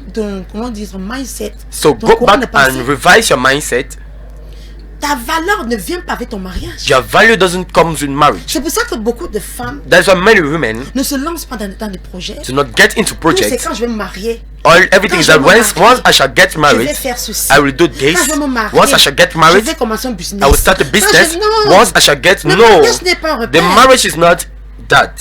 comment dire, mindset.
So
ton
go
courant de
back
pensée.
and revise your mindset.
Ta valeur ne vient pas avec ton mariage.
Your value doesn't come with marriage.
C'est pour ça que beaucoup de femmes
That's why many women
ne se lancent pas dans des projets.
do not get into
Ou c'est
projects.
quand je vais me marier,
Everything is
Quand
that
je me
once
marie,
I shall get
je
married,
vais faire ceci.
I will do this.
Quand je vais me marier,
Once I shall get
je
married,
vais commencer un business.
I will start a
Quand
business.
non,
Once I shall get
le
no,
mariage n'est pas un
the
repère.
marriage is not that.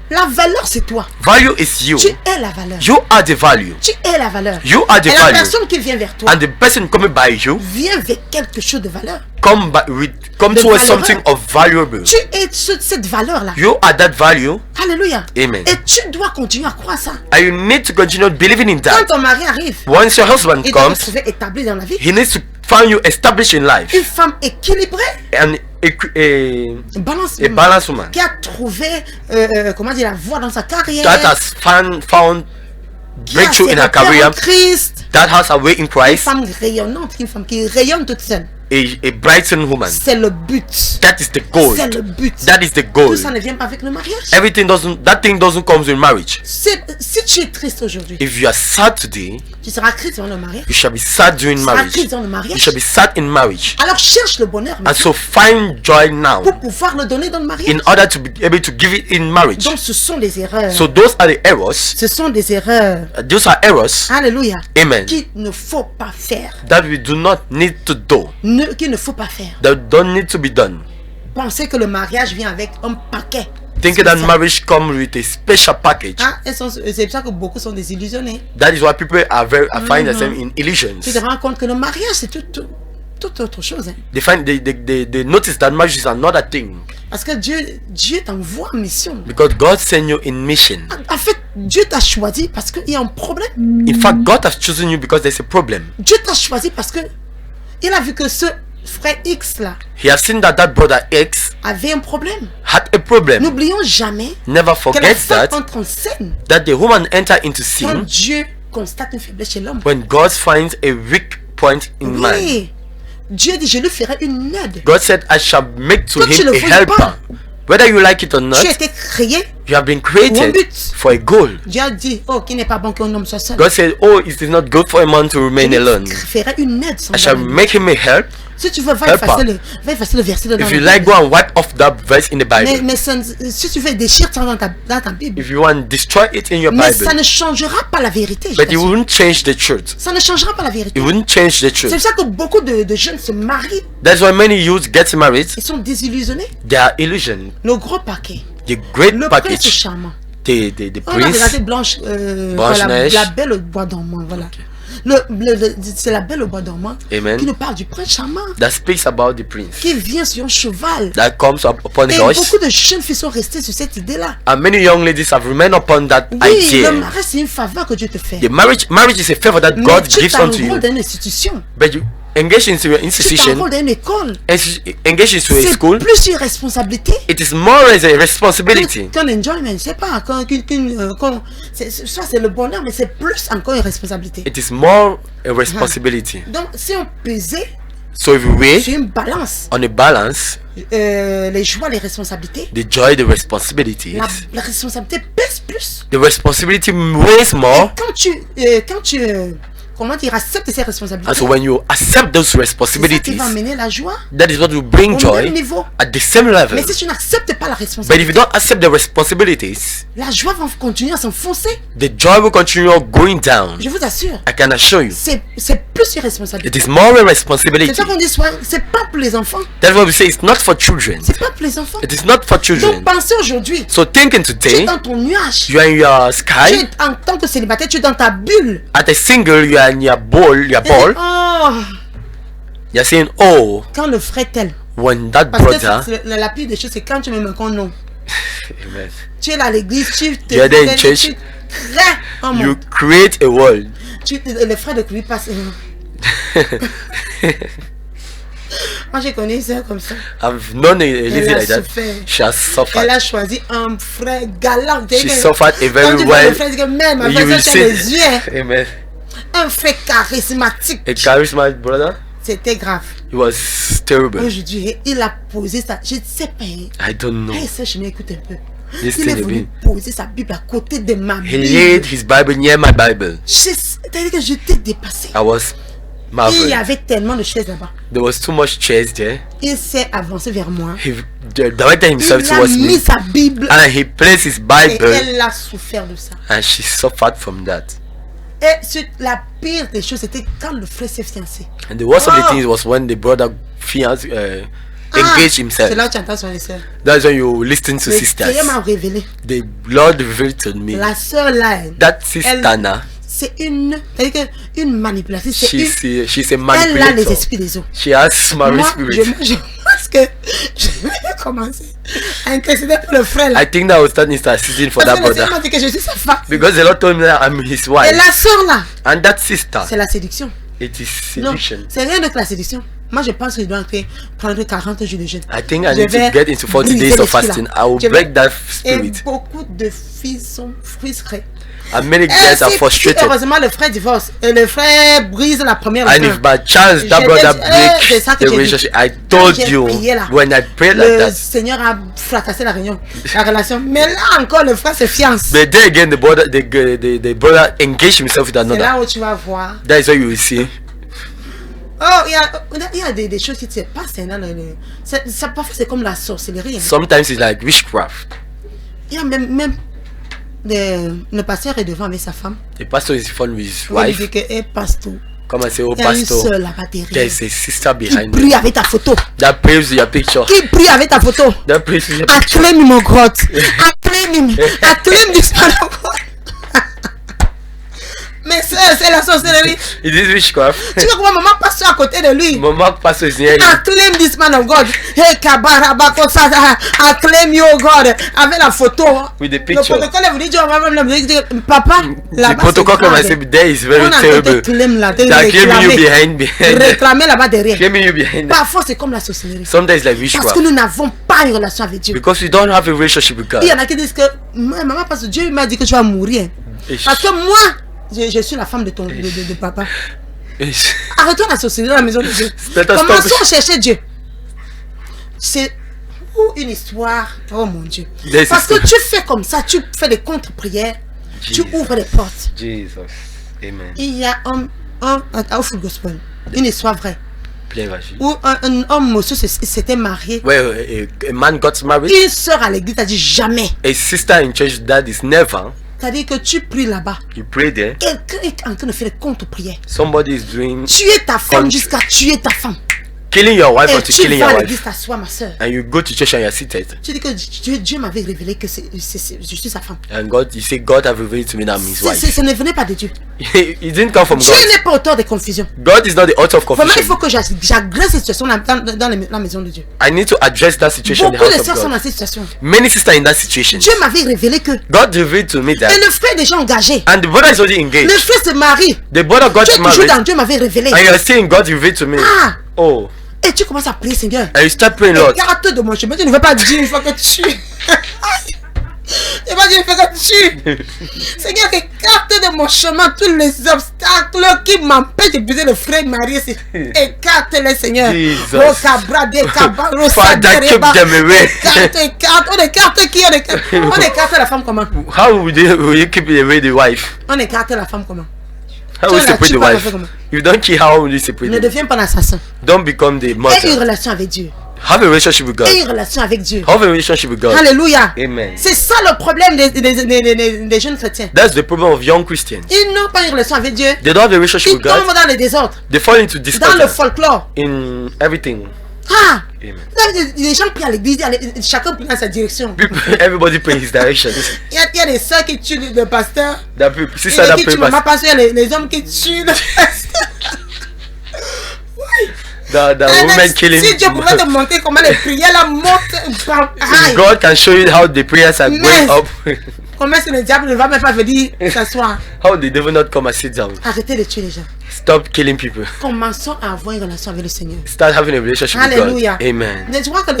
La valeur c'est toi.
Value is you.
Tu es la valeur.
You are the value.
Tu es la valeur.
You are the
Et la
value.
personne qui vient vers toi
And the person coming by you
vient avec quelque chose de valeur.
come
De
towards
valeureux.
something of valuable.
Tu es cette valeur là.
You are that value.
Alléluia.
Amen.
Et tu dois continuer à croire ça.
And you need to continue believing in
Quand
that.
ton mari arrive,
Once your husband
il doit
comes,
se trouver établi dans la vie.
he needs to find you established in life.
Une femme équilibrée,
And a
balance,
balanced woman
qui a trouvé comment dire, la voie dans sa carrière,
that has found
qui a
breakthrough
ses
in her
repères en
career,
Christ,
that has a way in
une
Christ,
femme rayonnante, une femme qui rayonne toute seule.
a brightened woman.
C'est le but.
That is the goal.
C'est le but.
That is the
Tout
goal.
ça ne vient pas avec le mariage.
That thing doesn't come with marriage.
Si tu es triste aujourd'hui,
If you are sad today,
tu seras triste dans le mariage.
you shall be sad during
Tu seras
marriage.
triste dans le
You
mariage.
shall be sad in marriage.
Alors cherche le bonheur
And
maintenant
so find joy now
pour pouvoir le donner dans le mariage.
in order to be able to give it in marriage.
Donc ce sont des erreurs.
So those are the errors.
Ce sont des erreurs.
Those are errors.
Alléluia.
Amen.
Qu'il ne faut pas faire.
That we do not need to do.
Qu'il ne faut pas faire.
That don't need to be done.
Penser que le mariage vient avec un paquet.
Thinking that
spécial.
marriage comes with a special package.
Ah, c'est pour ça que beaucoup sont désillusionnés.
That is why people are find themselves in illusions.
Tu te rends compte que le mariage c'est tout autre chose. Hein.
They notice that marriage is another thing.
Parce que Dieu t'envoie en mission.
Because God sent you in mission.
En fait, Dieu t'a choisi parce qu'il y a un problème.
In fact, God has chosen you because there's a problem.
Dieu t'a choisi parce que il a vu que ce frère X là
He has seen that brother X
avait un problème.
had a problem.
N'oublions jamais
Never
que la
forget
femme
that
entre en scène
the woman enter into
quand
sin
Dieu constate une faiblesse chez l'homme.
when God finds a weak point in man.
Oui. Dieu dit, je lui ferai une aide.
God said, I shall make to
Toi, tu
him
le
a
voules
helper.
pas.
Whether you like it or not,
Tu as été créé.
you have been
Pour un
created
but.
for a goal.
Dieu a dit, oh, qu'il n'est pas bon qu'un homme soit seul.
God said, oh, it is not good for a man to
Je
remain
lui
alone.
ferai une aide sans
I shall
doute.
make him a help.
Si tu veux, va
Helper.
effacer le verset dedans.
If you like, go and wipe off that verse in the Bible.
mais si tu veux, déchire ça dans ta Bible.
If you want, destroy it in your
Mais ça
Bible.
ne changera pas la vérité. je
But it
t'assure.
wouldn't change the truth.
Ça ne changera pas la vérité.
It wouldn't change the
C'est
truth.
pour ça que beaucoup de jeunes se marient.
That's why many youths get married.
Ils sont désillusionnés.
They are illusioned.
Le gros paquet.
The great
Le prince
package.
charmant.
The
On a regardé
prince.
Blanche,
Blanche-Neige.
la belle au bois dormant, voilà. C'est la belle au bois dormant
Amen.
qui nous parle du prince charmant
That speaks about the prince.
qui vient sur un cheval.
That comes up upon
Et
the horse.
beaucoup de jeunes filles sont restées sur cette idée-là.
And many young ladies have remained upon that
Oui, le
idea.
mariage c'est une faveur que Dieu te fait.
The marriage is a favor that
Mais
God
tu
gives unto you.
t'enrôles dans une institution.
But you engage into your
Tu
institution,
t'enrôles dans une école.
engage into a
C'est
school.
plus une responsabilité
It is more as a responsibility.
qu'un enjoyment. C'est pas soit c'est le bonheur, mais c'est plus encore une responsabilité.
It is more a responsibility.
Donc si on pesait
So if you weigh
sur une balance
on a balance,
les joies, les responsabilités,
the joy, the responsibilities,
la responsabilité pèse plus.
the responsibility weighs more.
Quand comment dire, accepte ses responsabilités,
And so when you accept those
c'est ça qui
responsibilities,
va amener la joie
that is what will bring
au
joy
même niveau.
at the same level.
Mais si tu n'acceptes pas la
But if
responsabilité,
you don't accept the responsibilities,
la joie va continuer à s'enfoncer.
the joy will continue going down.
Je vous assure,
I can assure you.
c'est plus une responsabilité.
It is more a
C'est
responsibility.
ça qu'on dit, c'est pas pour les enfants.
That's why we say it's not for children.
C'est pas pour les enfants.
It is not for
Donc
children.
pensez aujourd'hui,
So thinking
tu es
today,
dans ton nuage.
you are in your
Tu
sky.
es en tant que célibataire, tu es dans ta bulle.
At a single, you are in your ball,
Oh,
You're saying, oh,
quand le frère tel.
when that
Parce que
brother,
la pire des choses, c'est quand tu me mets un nom.
Amen.
Tu es à l'église, tu te
You're there in
tu
church.
crées un
You
monde.
create a world.
Le frère de lui passe. Moi, j'ai connu ça comme ça.
I've known a lady
Elle a
like that.
souffert.
She has
Elle
suffered.
a choisi un frère galant.
She suffered a
Quand
very
tu vois
well.
le frère, tu dis que même
You
avec
will
ça, tu as les
see.
yeux. Hein.
Amen.
Un frère charismatique.
A charismatic brother.
C'était grave.
It was terrible.
Aujourd'hui, il a posé ça. Je ne sais pas. Hein.
I don't know.
Hey, ça, je m'écoute un peu.
Listen
Il est
a
venu
bit.
poser sa Bible à côté de ma
He
Bible.
laid his Bible near my Bible.
C'est-à-dire que j'étais dépassé.
I was
Il y
marveled.
avait tellement de chaises là-bas.
There was too much chairs there.
Il s'est avancé vers moi.
He directed himself
Il a
towards
mis
me.
sa Bible
And he placed his
et
Bible.
elle a souffert de ça.
And she suffered from that.
Et la pire des choses, c'était quand le frère s'est fiancé.
And the worst of the
Oh.
things was when the brother fiancé engaged himself.
C'est là où tu entends son sœur.
That's when you listen to
Le
sisters.
Seigneur m'a révélé.
The Lord revealed to me
La sœur là,
that sister now,
c'est c'est-à-dire que une manipulatrice. C'est
she's a
elle a les
manipulator.
esprits des autres.
She has married
Moi,
spirit.
je pense que je vais commencer à intercéder pour le frère là.
I think that I was starting to assisting for
Parce
that
que le Seigneur m'a
brother.
dit que je suis sa femme.
Because the Lord told me that I'm his
Et
wife.
la sœur là,
And that sister,
c'est la séduction.
it is
Non,
seduction.
c'est rien de que la séduction. Moi, je pense que je dois prendre 40 jours de jeûne.
I think I
Je
need to
vais
get into 40
briser
days of
l'esprit, là.
fasting. I will
Je vais-
break that
Et
spirit.
beaucoup de filles sont frustrées.
And many
Et
girls are
si
frustrated.
heureusement le frère divorce et le frère brise la première
And if by chance that
J'ai
brother
dit,
breaks
c'est ça que
the
j'ai dit.
relationship, I
Quand
told
j'ai
you
prié là,
when I prayed like
le
that.
Seigneur a fracassé la réunion, la relation. Mais là encore, le frère se fiance.
But then again, the brother engaged himself with
C'est
another.
là où tu vas voir.
That is what you will see.
Oh, il y a des choses qui se passent. Hein, ça, parfois, c'est comme la sorcellerie. Hein.
Sometimes it's like witchcraft.
Il y a même le pasteur est devant avec sa femme.
The pastor is fun with his
Il lui
wife.
dit que pasteur,
Come and say, oh
il y a une
pastor,
soeur là-bas derrière.
there's a sister
Qui
behind
prie
me.
avec ta photo.
That prays with your picture.
Qui prie avec ta photo.
That prays with your picture.
Acclaim mon grotte. Acclaim this man of God. Mais c'est la sorcellerie.
It is witchcraft.
Tu vois comment maman passe à côté de lui.
Mama pastor is near you.
Acclaim this man of God. Hey Kabarabako Sada. Acclaim your God. Avec la photo.
With the
Le
picture.
protocole vous dit, papa,
The
là-bas.
protocol come and say, there is very terrible. They are claiming you behind.
Réclamer là-bas derrière.
Claiming you behind.
Parfois c'est comme la sorcellerie.
Sometimes it's like
Parce
witchcraft.
que nous n'avons pas une relation avec Dieu.
Because we don't have a relationship with God.
Il y en a qui disent que maman, parce que Dieu m'a dit que tu vas mourir. Parce que moi, je suis la femme de ton de papa. Arrête-toi la sorcellerie dans la maison de Dieu. Commençons à chercher Dieu. C'est une histoire. Oh mon Dieu. Parce que tu fais comme ça, tu fais des contre-prières, tu ouvres les portes.
Jesus. Amen.
Il y a un full gospel, une histoire vraie.
Plein vagin.
Où un homme monsieur s'était marié.
Where a man got married.
Une sœur à l'église a dit jamais.
A sister in church that is never.
C'est-à-dire que tu pries là-bas.
You pray there.
Quelqu'un est en train de faire des contre-prières.
Somebody is doing.
Tuer ta femme jusqu'à tuer ta femme.
Killing your wife
Et
until
tu
killing
vas
your
à l'église
wife.
t'asseoir, ma soeur.
And you go to church and you're seated.
Tu dis que Dieu m'avait révélé que je suis sa femme.
And God, you say God have revealed to me that I'm his wife.
Ce ne venait pas de Dieu.
It didn't come from
Dieu
God.
n'est pas auteur de confusion.
God is not the author of
Vraiment, il
confusion.
faut que j'agresse cette situation dans la maison de Dieu.
I need to address that situation in the
Beaucoup de
house
sœurs
of
sont dans
God.
cette situation.
Many sisters in that situation.
Dieu m'avait révélé que.
God revealed to me
Et
that.
le frère est déjà engagé.
And the brother is already
Le
engaged.
frère se marie.
The brother got
Tu es toujours
married.
dans Dieu m'avait révélé.
And you're saying God revealed to me.
Ah.
Oh.
Et tu commences à prier, Seigneur.
And you start praying, Lord.
Écarte de mon chemin. Tu ne veux pas dire une fois que tu. Tu vas dire une fois que tu. Seigneur, écarte de mon chemin tous les obstacles qui m'empêchent d'épouser le frère marié. Écarte-les, Seigneur.
Jesus.
Father,
keep them away.
Écarte. On écarte qui? On écarte la femme comment?
How will you keep away the wife?
On écarte la femme comment?
How will you separate the wife? If you don't kill, how will you separate?
Ne deviens pas un assassin.
Don't become the mother.
Aie une relation avec Dieu.
Have a relationship with God.
Aie une relation avec Dieu.
Have a relationship with God.
Alléluia.
Amen.
C'est ça le problème des jeunes chrétiens.
That's the problem of young Christians.
Ils n'ont pas une relation avec Dieu.
They don't have a relationship with God.
Ils tombent dans les désordres.
They fall into disorder.
Dans le folklore.
In everything.
Ah.
Amen.
Les gens prient à l'église, chacun prie dans sa direction.
Everybody pray his direction.
Il y a des soeurs qui tuent le pasteur.
C'est ça la
paix. Maman pasteur, les hommes qui tuent le pasteur.
The women killing.
Si Dieu pouvait te montrer comment les prières la montent.
God can show you how the prayers are going up.
Comment est-ce que le diable ne va même pas venir s'asseoir?
How the devil not come and sit down?
Arrêtez de tuer les gens.
Stop killing people.
Commençons à avoir une relation avec le Seigneur.
Start having a relationship
Alléluia.
with God. Amen.
Je crois que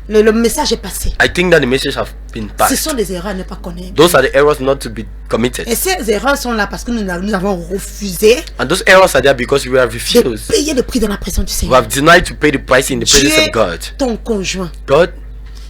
le message est passé.
I think that the message have been passed.
Ce sont des erreurs à ne pas connaître.
Those are the errors not to be committed.
Et ces erreurs sont là parce que nous avons refusé.
And those errors are there because we have refused.
De payer le prix de la présence du Seigneur.
We have denied to pay the price in the presence of God.
Ton conjoint.
God.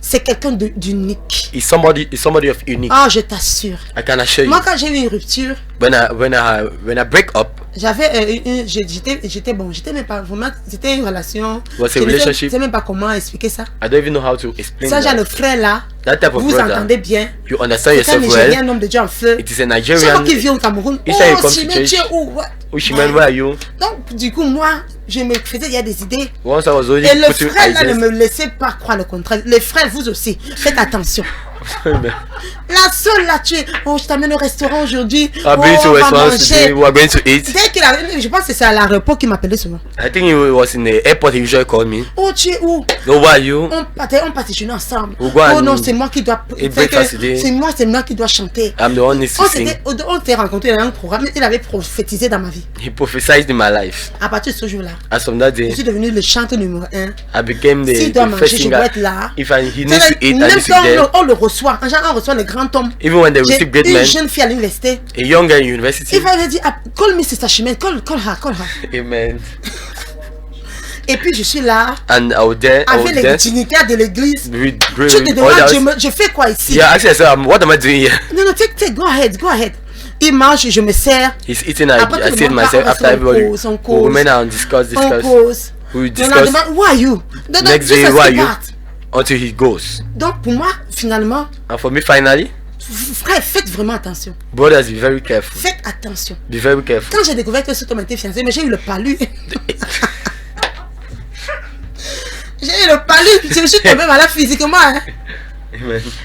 C'est quelqu'un d'unique.
Is somebody of unique.
Ah, je t'assure.
I can assure you.
Moi, quand j'ai eu une rupture,
when I break up,
j'avais j'étais même pas vraiment, c'était une relation.
Was a relationship.
Je sais même pas comment expliquer ça.
I don't even know how to explain
ça.
Ça,
j'ai le frère là.
That type of
vous
brother,
entendez bien.
You understand yourself well.
C'est un Nigérian, homme de Dieu en feu.
It is a Nigerian.
C'est moi qui vis au Cameroun.
Oh, Chimène, tu es
où?
Chimène, where are you?
Donc, du coup, moi, je me faisais, il y a des idées.
Once I was only
et le frère là ne me laissait pas croire le contraire. Les frères, vous aussi, faites attention. La seule là, tu es. Oh, je t'amène au restaurant aujourd'hui.
On va manger. We are going to eat.
Dès qu'il a, je pense que c'est à l'aéroport qu'il m'appelait souvent.
I think he was in the airport. He usually called me.
Oh, tu es où?
No, where are you?
On partait déjeuner ensemble.
Oh
non, c'est moi qui dois. C'est moi qui dois chanter.
I'm the one to sing.
On s'est rencontrés dans un programme. Il avait prophétisé dans ma vie.
He prophesied in my life.
À partir de ce jour-là,
as from that day,
je suis devenu le chanteur numéro 1.
I became the
first singer. Je dois être là.
If he needs to eat, I need to be there.
On le reçoit. On reçoit les grands hommes.
Even when they receive great men.
Une jeune fille à l'université.
A young girl in university.
Il va dire, call me Sister Chimène, call her.
Amen.
Et puis je suis là.
And out there,
avec les dignitaires de l'église.
Tu
te demandes, je fais quoi ici?
Yeah, actually, I said, what am I doing here?
Non, go ahead. Il mange, je me sers.
He's eating, I sit myself after everybody. Women are on discuss. We discuss.
Why are you?
Next day, why are you? Until he goes.
Donc pour moi, finalement.
And for me, finally.
Frère, faites vraiment attention.
Brothers, be very careful.
Faites attention.
Be very careful.
Quand j'ai découvert que cet homme était fiancé, mais j'ai eu le palu. J'ai eu le palu, je suis tombé malade physiquement. Hein.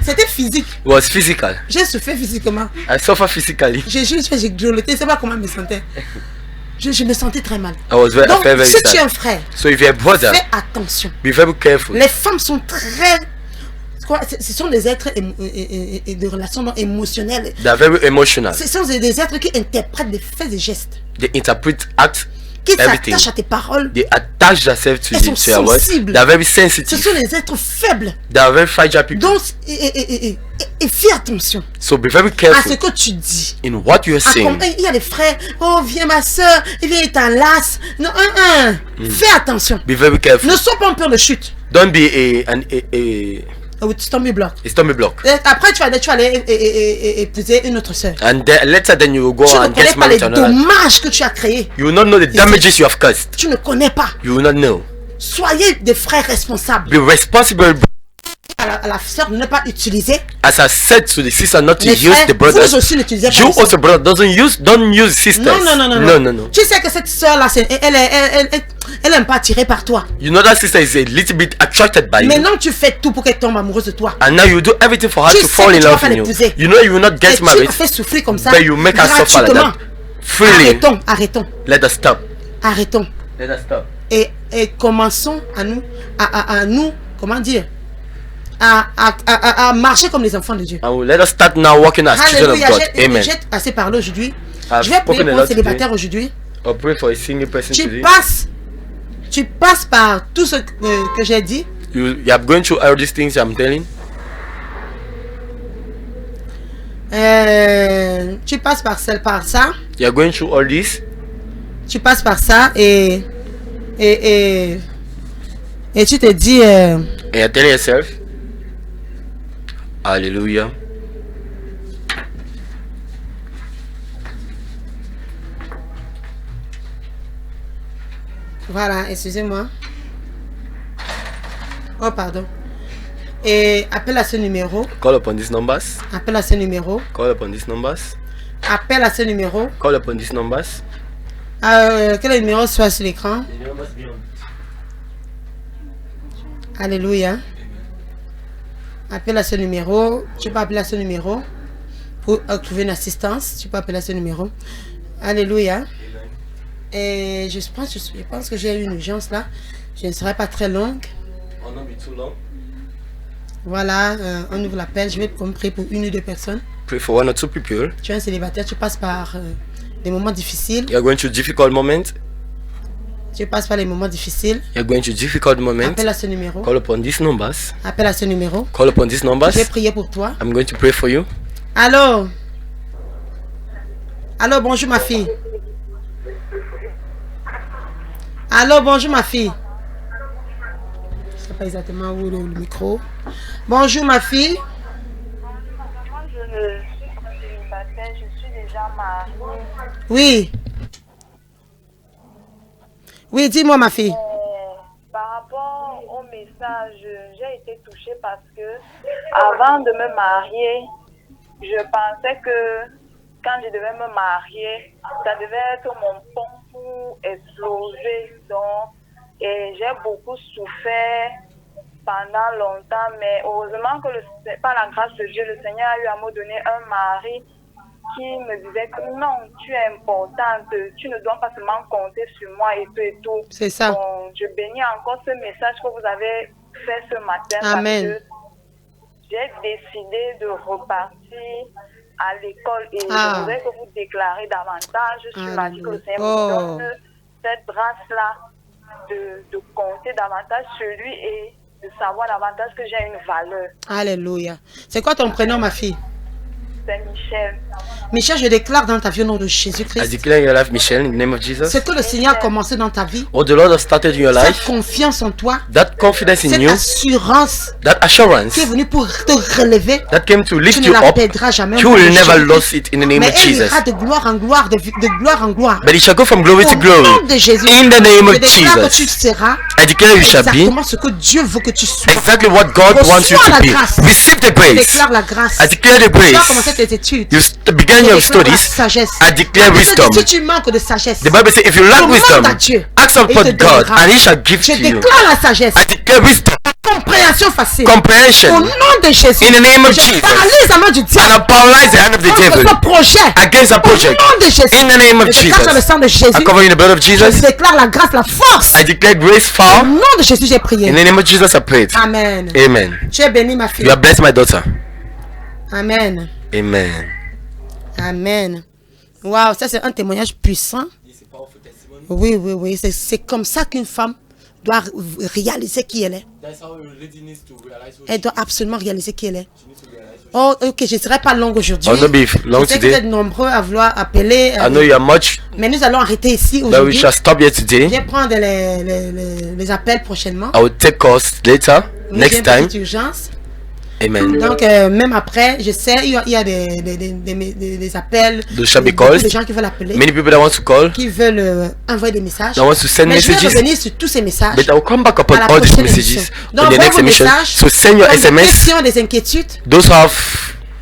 C'était physique.
It was physical.
J'ai souffert physiquement.
I suffer physically.
J'ai grelotté, je sais pas comment je me sentais. Je me sentais très mal.
I was very,
donc,
very
si tu es un frère,
so if you're a brother,
fais attention.
Be very careful.
Les femmes sont très... Ce sont des êtres de relations émotionnelles.
They are very emotional.
Ce sont des êtres qui interprètent des faits et gestes.
They interpret acts.
Qui s'attachent à tes paroles.
They attach themselves to
you. Elles sont sensibles.
They are very sensitive.
Ce sont des êtres faibles.
They are very fragile people.
Donc, et fais attention.
So be very careful.
À ce que tu dis.
In what you are saying.
Il y a des frères. Oh, viens ma soeur. Viens, il t'enlace. Non, fais attention.
Be very careful.
Ne sois pas en peur de chute.
Don't be a
stumbling block.
A stumbling block.
Après, tu vas aller épouser une autre sœur.
And later, then you will go and get married to another.
Tu ne connais pas les dommages que tu as créés.
You will not know the damages you have caused.
Tu ne connais pas.
You will not know.
Soyez des frères responsables.
Be responsible.
À la sœur de ne pas utiliser.
As I said to the sister not to use the brothers.
Vous aussi n'utilisez pas.
You also brother don't use sisters.
Non. Tu sais que cette sœur là, elle aime pas attirer par toi.
You know that sister is a little bit attracted by you.
Maintenant tu fais tout pour qu'elle tombe amoureuse de toi.
And now you do everything for her to fall in love with you. You know you will not get married.
Tu fais souffrir comme ça.
But you make her suffer like that. Freely.
Arrêtons.
Let us stop.
Arrêtons.
Let us stop.
Et commençons à nous, comment dire, à marcher comme les enfants de Dieu.
Let us start now walking as children of God. Amen.
J'ai assez parlé aujourd'hui. Je vais prier pour un célibataire aujourd'hui.
I'll pray for a single person today.
Tu passes par tout ce que j'ai dit.
You are going through all these things I'm telling.
Tu passes par ça.
You are going through all this.
Tu passes par ça et tu te dis.
And you tell yourself. Hallelujah.
Voilà, excusez-moi. Oh, pardon. Et appelle à ce numéro.
Call upon these numbers.
Appelle à ce numéro.
Call upon these numbers.
Appelle à ce numéro.
Call upon these numbers.
Quel numéro soit sur l'écran? Alléluia. Appelle à ce numéro. Tu peux appeler à ce numéro pour trouver une assistance. Tu peux appeler à ce numéro. Alléluia. Et je pense que j'ai une urgence là. Je ne serai pas très longue. Voilà, on ouvre l'appel. Je vais prier pour une ou deux personnes.
Pray for one or two people.
Tu es un célibataire, tu passes par des moments difficiles.
You are going through difficult moments.
Tu passes par les moments difficiles.
You are going through difficult moments.
Appelle à ce numéro.
Call upon these numbers.
Appelle à ce numéro.
Call upon these numbers.
Je vais prier pour toi.
I'm going to pray for you.
Allô? Allô, bonjour ma fille. Allô, bonjour ma fille. Je ne sais pas exactement où est le micro. Bonjour ma fille.
Moi, je ne suis pas célibataire, je suis déjà mariée.
Oui. Oui, dis-moi ma fille.
Par rapport au message, j'ai été touchée parce que avant de me marier, je pensais que quand je devais me marier, ça devait être mon pont pour exploser. Donc, et j'ai beaucoup souffert pendant longtemps, mais heureusement que par la grâce de Dieu, le Seigneur a eu à me donner un mari qui me disait que non, tu es importante, tu ne dois pas seulement compter sur moi et tout.
C'est ça.
Donc, je bénis encore ce message que vous avez fait ce matin.
Amen.
Parce que j'ai décidé de repartir à l'école et je voudrais que vous déclarez davantage sur la vie que le Seigneur vous donne cette grâce-là de compter davantage sur lui et de savoir davantage que j'ai une valeur.
Alléluia. C'est quoi ton prénom ma fille?
C'est Michel.
Michel, je déclare dans ta vie au nom de Jésus-Christ.
I declare in your life, Michelle, in the name of Jesus.
Ce que le Seigneur a commencé dans ta vie.
What the Lord has started in your
Cette
life.
confiance en toi.
That confidence in
Cette
you.
assurance.
That assurance.
Qui est venue pour te relever.
That came to lift
Tu
you
ne la
up.
perdras jamais.
You will never lose it in the name of Jesus.
Mais elle ira de gloire en gloire, de gloire en gloire.
But it shall go from glory to glory.
Au nom de Jésus.
In the name of
Je déclare que tu
Jesus.
seras
I declare you shall be
exactement ce que Dieu veut que tu sois.
exactly what God wants you
Reçois
to
la
be.
grâce.
Receive the
Je
grace.
déclare la grâce.
I declare the
Tu as
grace.
commencé tes études.
You began your studies.
Sagesse.
I declare wisdom.
Si tu manques de sagesse,
The Bible says if you lack wisdom,
demande à Dieu.
ask upon
Et il te
God
donnera.
and he shall give
Je
to you.
déclare la sagesse.
I declare wisdom,
Compréhension facile.
comprehension
Au nom de Jésus.
in the name of
Je
Jesus.
paralyse la main du
And
diable.
I paralyze the hand of the
Contre
devil
ce projet.
against a project.
Au nom de Jésus.
In the name of
Je déclare dans le
Jesus.
sang de Jésus.
I cover you in the blood of
Je
Jesus.
déclare la grâce, la force.
I declare grace
Au
far.
nom de Jésus, j'ai prié.
In the name of Jesus, I prayed.
Amen.
Amen.
Tu es béni, ma fille.
You are blessed, my daughter.
Amen.
Amen.
Amen. Waouh, ça c'est un témoignage puissant. Oui, oui, oui. C'est comme ça qu'une femme doit réaliser qui elle est. Elle doit absolument réaliser qui elle est. Oh, ok, je ne serai pas longue aujourd'hui.
I'll not be long
Je sais que vous
today.
êtes nombreux à vouloir appeler.
I know you are much,
Mais nous allons arrêter ici
but we
aujourd'hui.
shall stop here
Je
today.
vais prendre les appels prochainement.
I will take calls later,
Oui, j'ai
next
une
time.
petite urgence.
Amen.
Donc, même après, je sais, il y a des appels.
There shall be
beaucoup
calls.
de gens qui veulent appeler,
Many people that want to call,
qui veulent envoyer des messages.
that want to send
Mais je vais
messages,
revenir sur tous ces messages.
but I will come back upon
à la
all these
prochaine
messages
émission.
in
Donc,
the
envoyez
next
vos
emission.
messages.
So send your
Comme des
SMS.
questions, des inquiétudes.
Those who have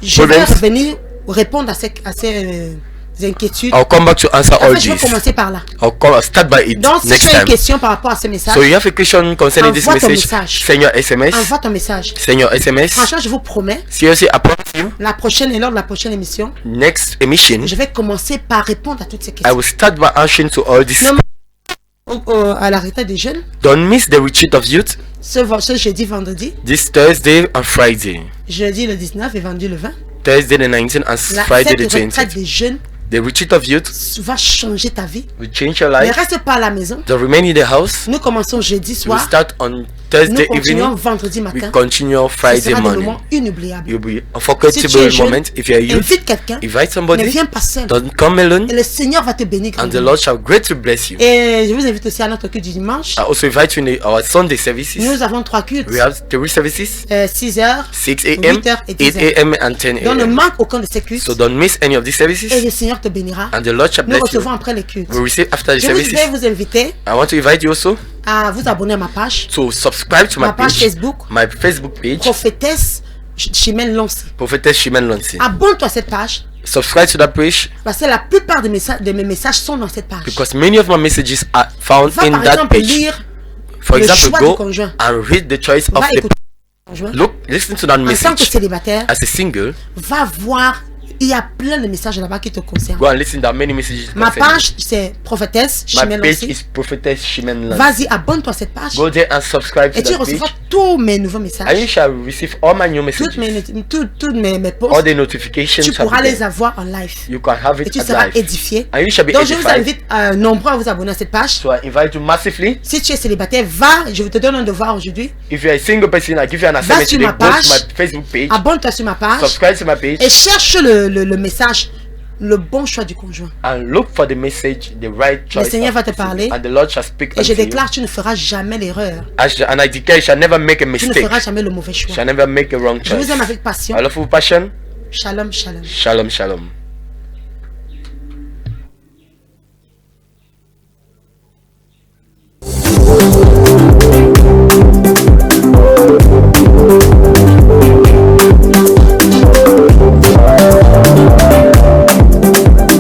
Je vais
problems,
revenir répondre à ces inquiétudes.
I'll come back to answer
En
all
fait, je vais
these.
commencer par là.
I'll start by it
Donc, si
next
tu as une
time.
question par rapport à ce message,
So you have a question concerning this
Envoie ton
message,
message.
send your SMS.
envoie ton message.
Send your SMS.
Franchement, je vous promets,
Seriously, I promise you,
la prochaine et lors de la prochaine émission,
next emission,
je vais commencer par répondre à toutes ces
I
questions.
will start by answering to all these.
À la retraite des jeunes,
Don't miss the retreat of youth
ce jeudi, vendredi,
this Thursday and Friday.
jeudi le 19 et vendredi le 20.
Thursday the 19th and Friday the
Cette retraite
20th.
des jeunes
The retreat of youth
va changer ta vie.
will change your
Ne
life.
reste pas à la maison.
Don't remain in the house.
Nous commençons jeudi
We
soir.
start on Thursday
continuons
evening.
vendredi matin.
We continue Friday morning.
Moment inoubliable.
You'll be unforgettable moment. If you are youth,
invite quelqu'un.
Invite somebody.
Ne viens pas seul.
Don't come alone.
Et le Seigneur va te bénir.
And the Lord shall greatly bless you.
Et je vous invite aussi à notre culte du dimanche.
I also invite you in our Sunday services.
Nous avons 3 cultes.
We have 3 services.
6h,
6 a.m.,
8h et
8
10h.
a.m. and 10
Donc ne
a.m.
manque aucun de ces cultes.
So don't miss any of these services.
Et le Seigneur te bénira.
And the Lord shall
Nous
bless you.
recevons après les cultes.
We receive after the
Je
services.
vais vous inviter
I want to invite you also
à vous abonner à ma page.
to subscribe to
Ma page Facebook.
my Facebook page,
Prophétesse Chimène Lancé.
Prophetess Chimène Lancé.
Abonne-toi à cette page.
Subscribe to that page
Parce que la plupart de mes messages sont dans cette page.
because many of my messages are found
Va
in
par
that
exemple
page.
lire
For
le
example,
choix
go
du conjoint.
and read the choice of
Va
the
écouter le conjoint.
listen to that
En tant que
message.
célibataire,
As a single,
va voir. Il y a plein de messages là-bas qui te concernent.
go and listen to many messages.
Ma
concerning
page, c'est Prophétesse
you. My
Chimène
page
Lancé.
is Prophetess Chimène Lancé.
Vas-y, abonne-toi à cette page.
Go there and subscribe to
Et tu
that
recevras
page.
tous mes nouveaux
And
messages.
you shall receive all my new
Toutes
messages.
mes
All
posts.
the notifications
Tu
shall
pourras
be
les
there.
avoir en live.
You can have
Et
it
tu
at
seras
life.
édifié.
And you shall be
Donc je vous
edified.
invite nombreux à vous abonner à cette page.
So I invite you massively.
Si tu es célibataire, va, je te donne un devoir aujourd'hui.
If you're a single person, I give you an assignment
sur
today.
ma
Go to
page.
my Facebook page.
Abonne-toi sur ma page.
Subscribe to my page.
Et cherche le message, le bon choix du conjoint.
And look for the message, the right choice.
Le Seigneur
of
va te
the
parler.
And the Lord shall speak
Et je
unto you.
déclare, tu ne feras jamais l'erreur.
And I declare, you shall never make a
Tu ne
mistake.
feras jamais le mauvais choix.
Shall never make a wrong
Je
choice.
vous aime avec passion.
I love you with passion.
Shalom, shalom.
Shalom, shalom.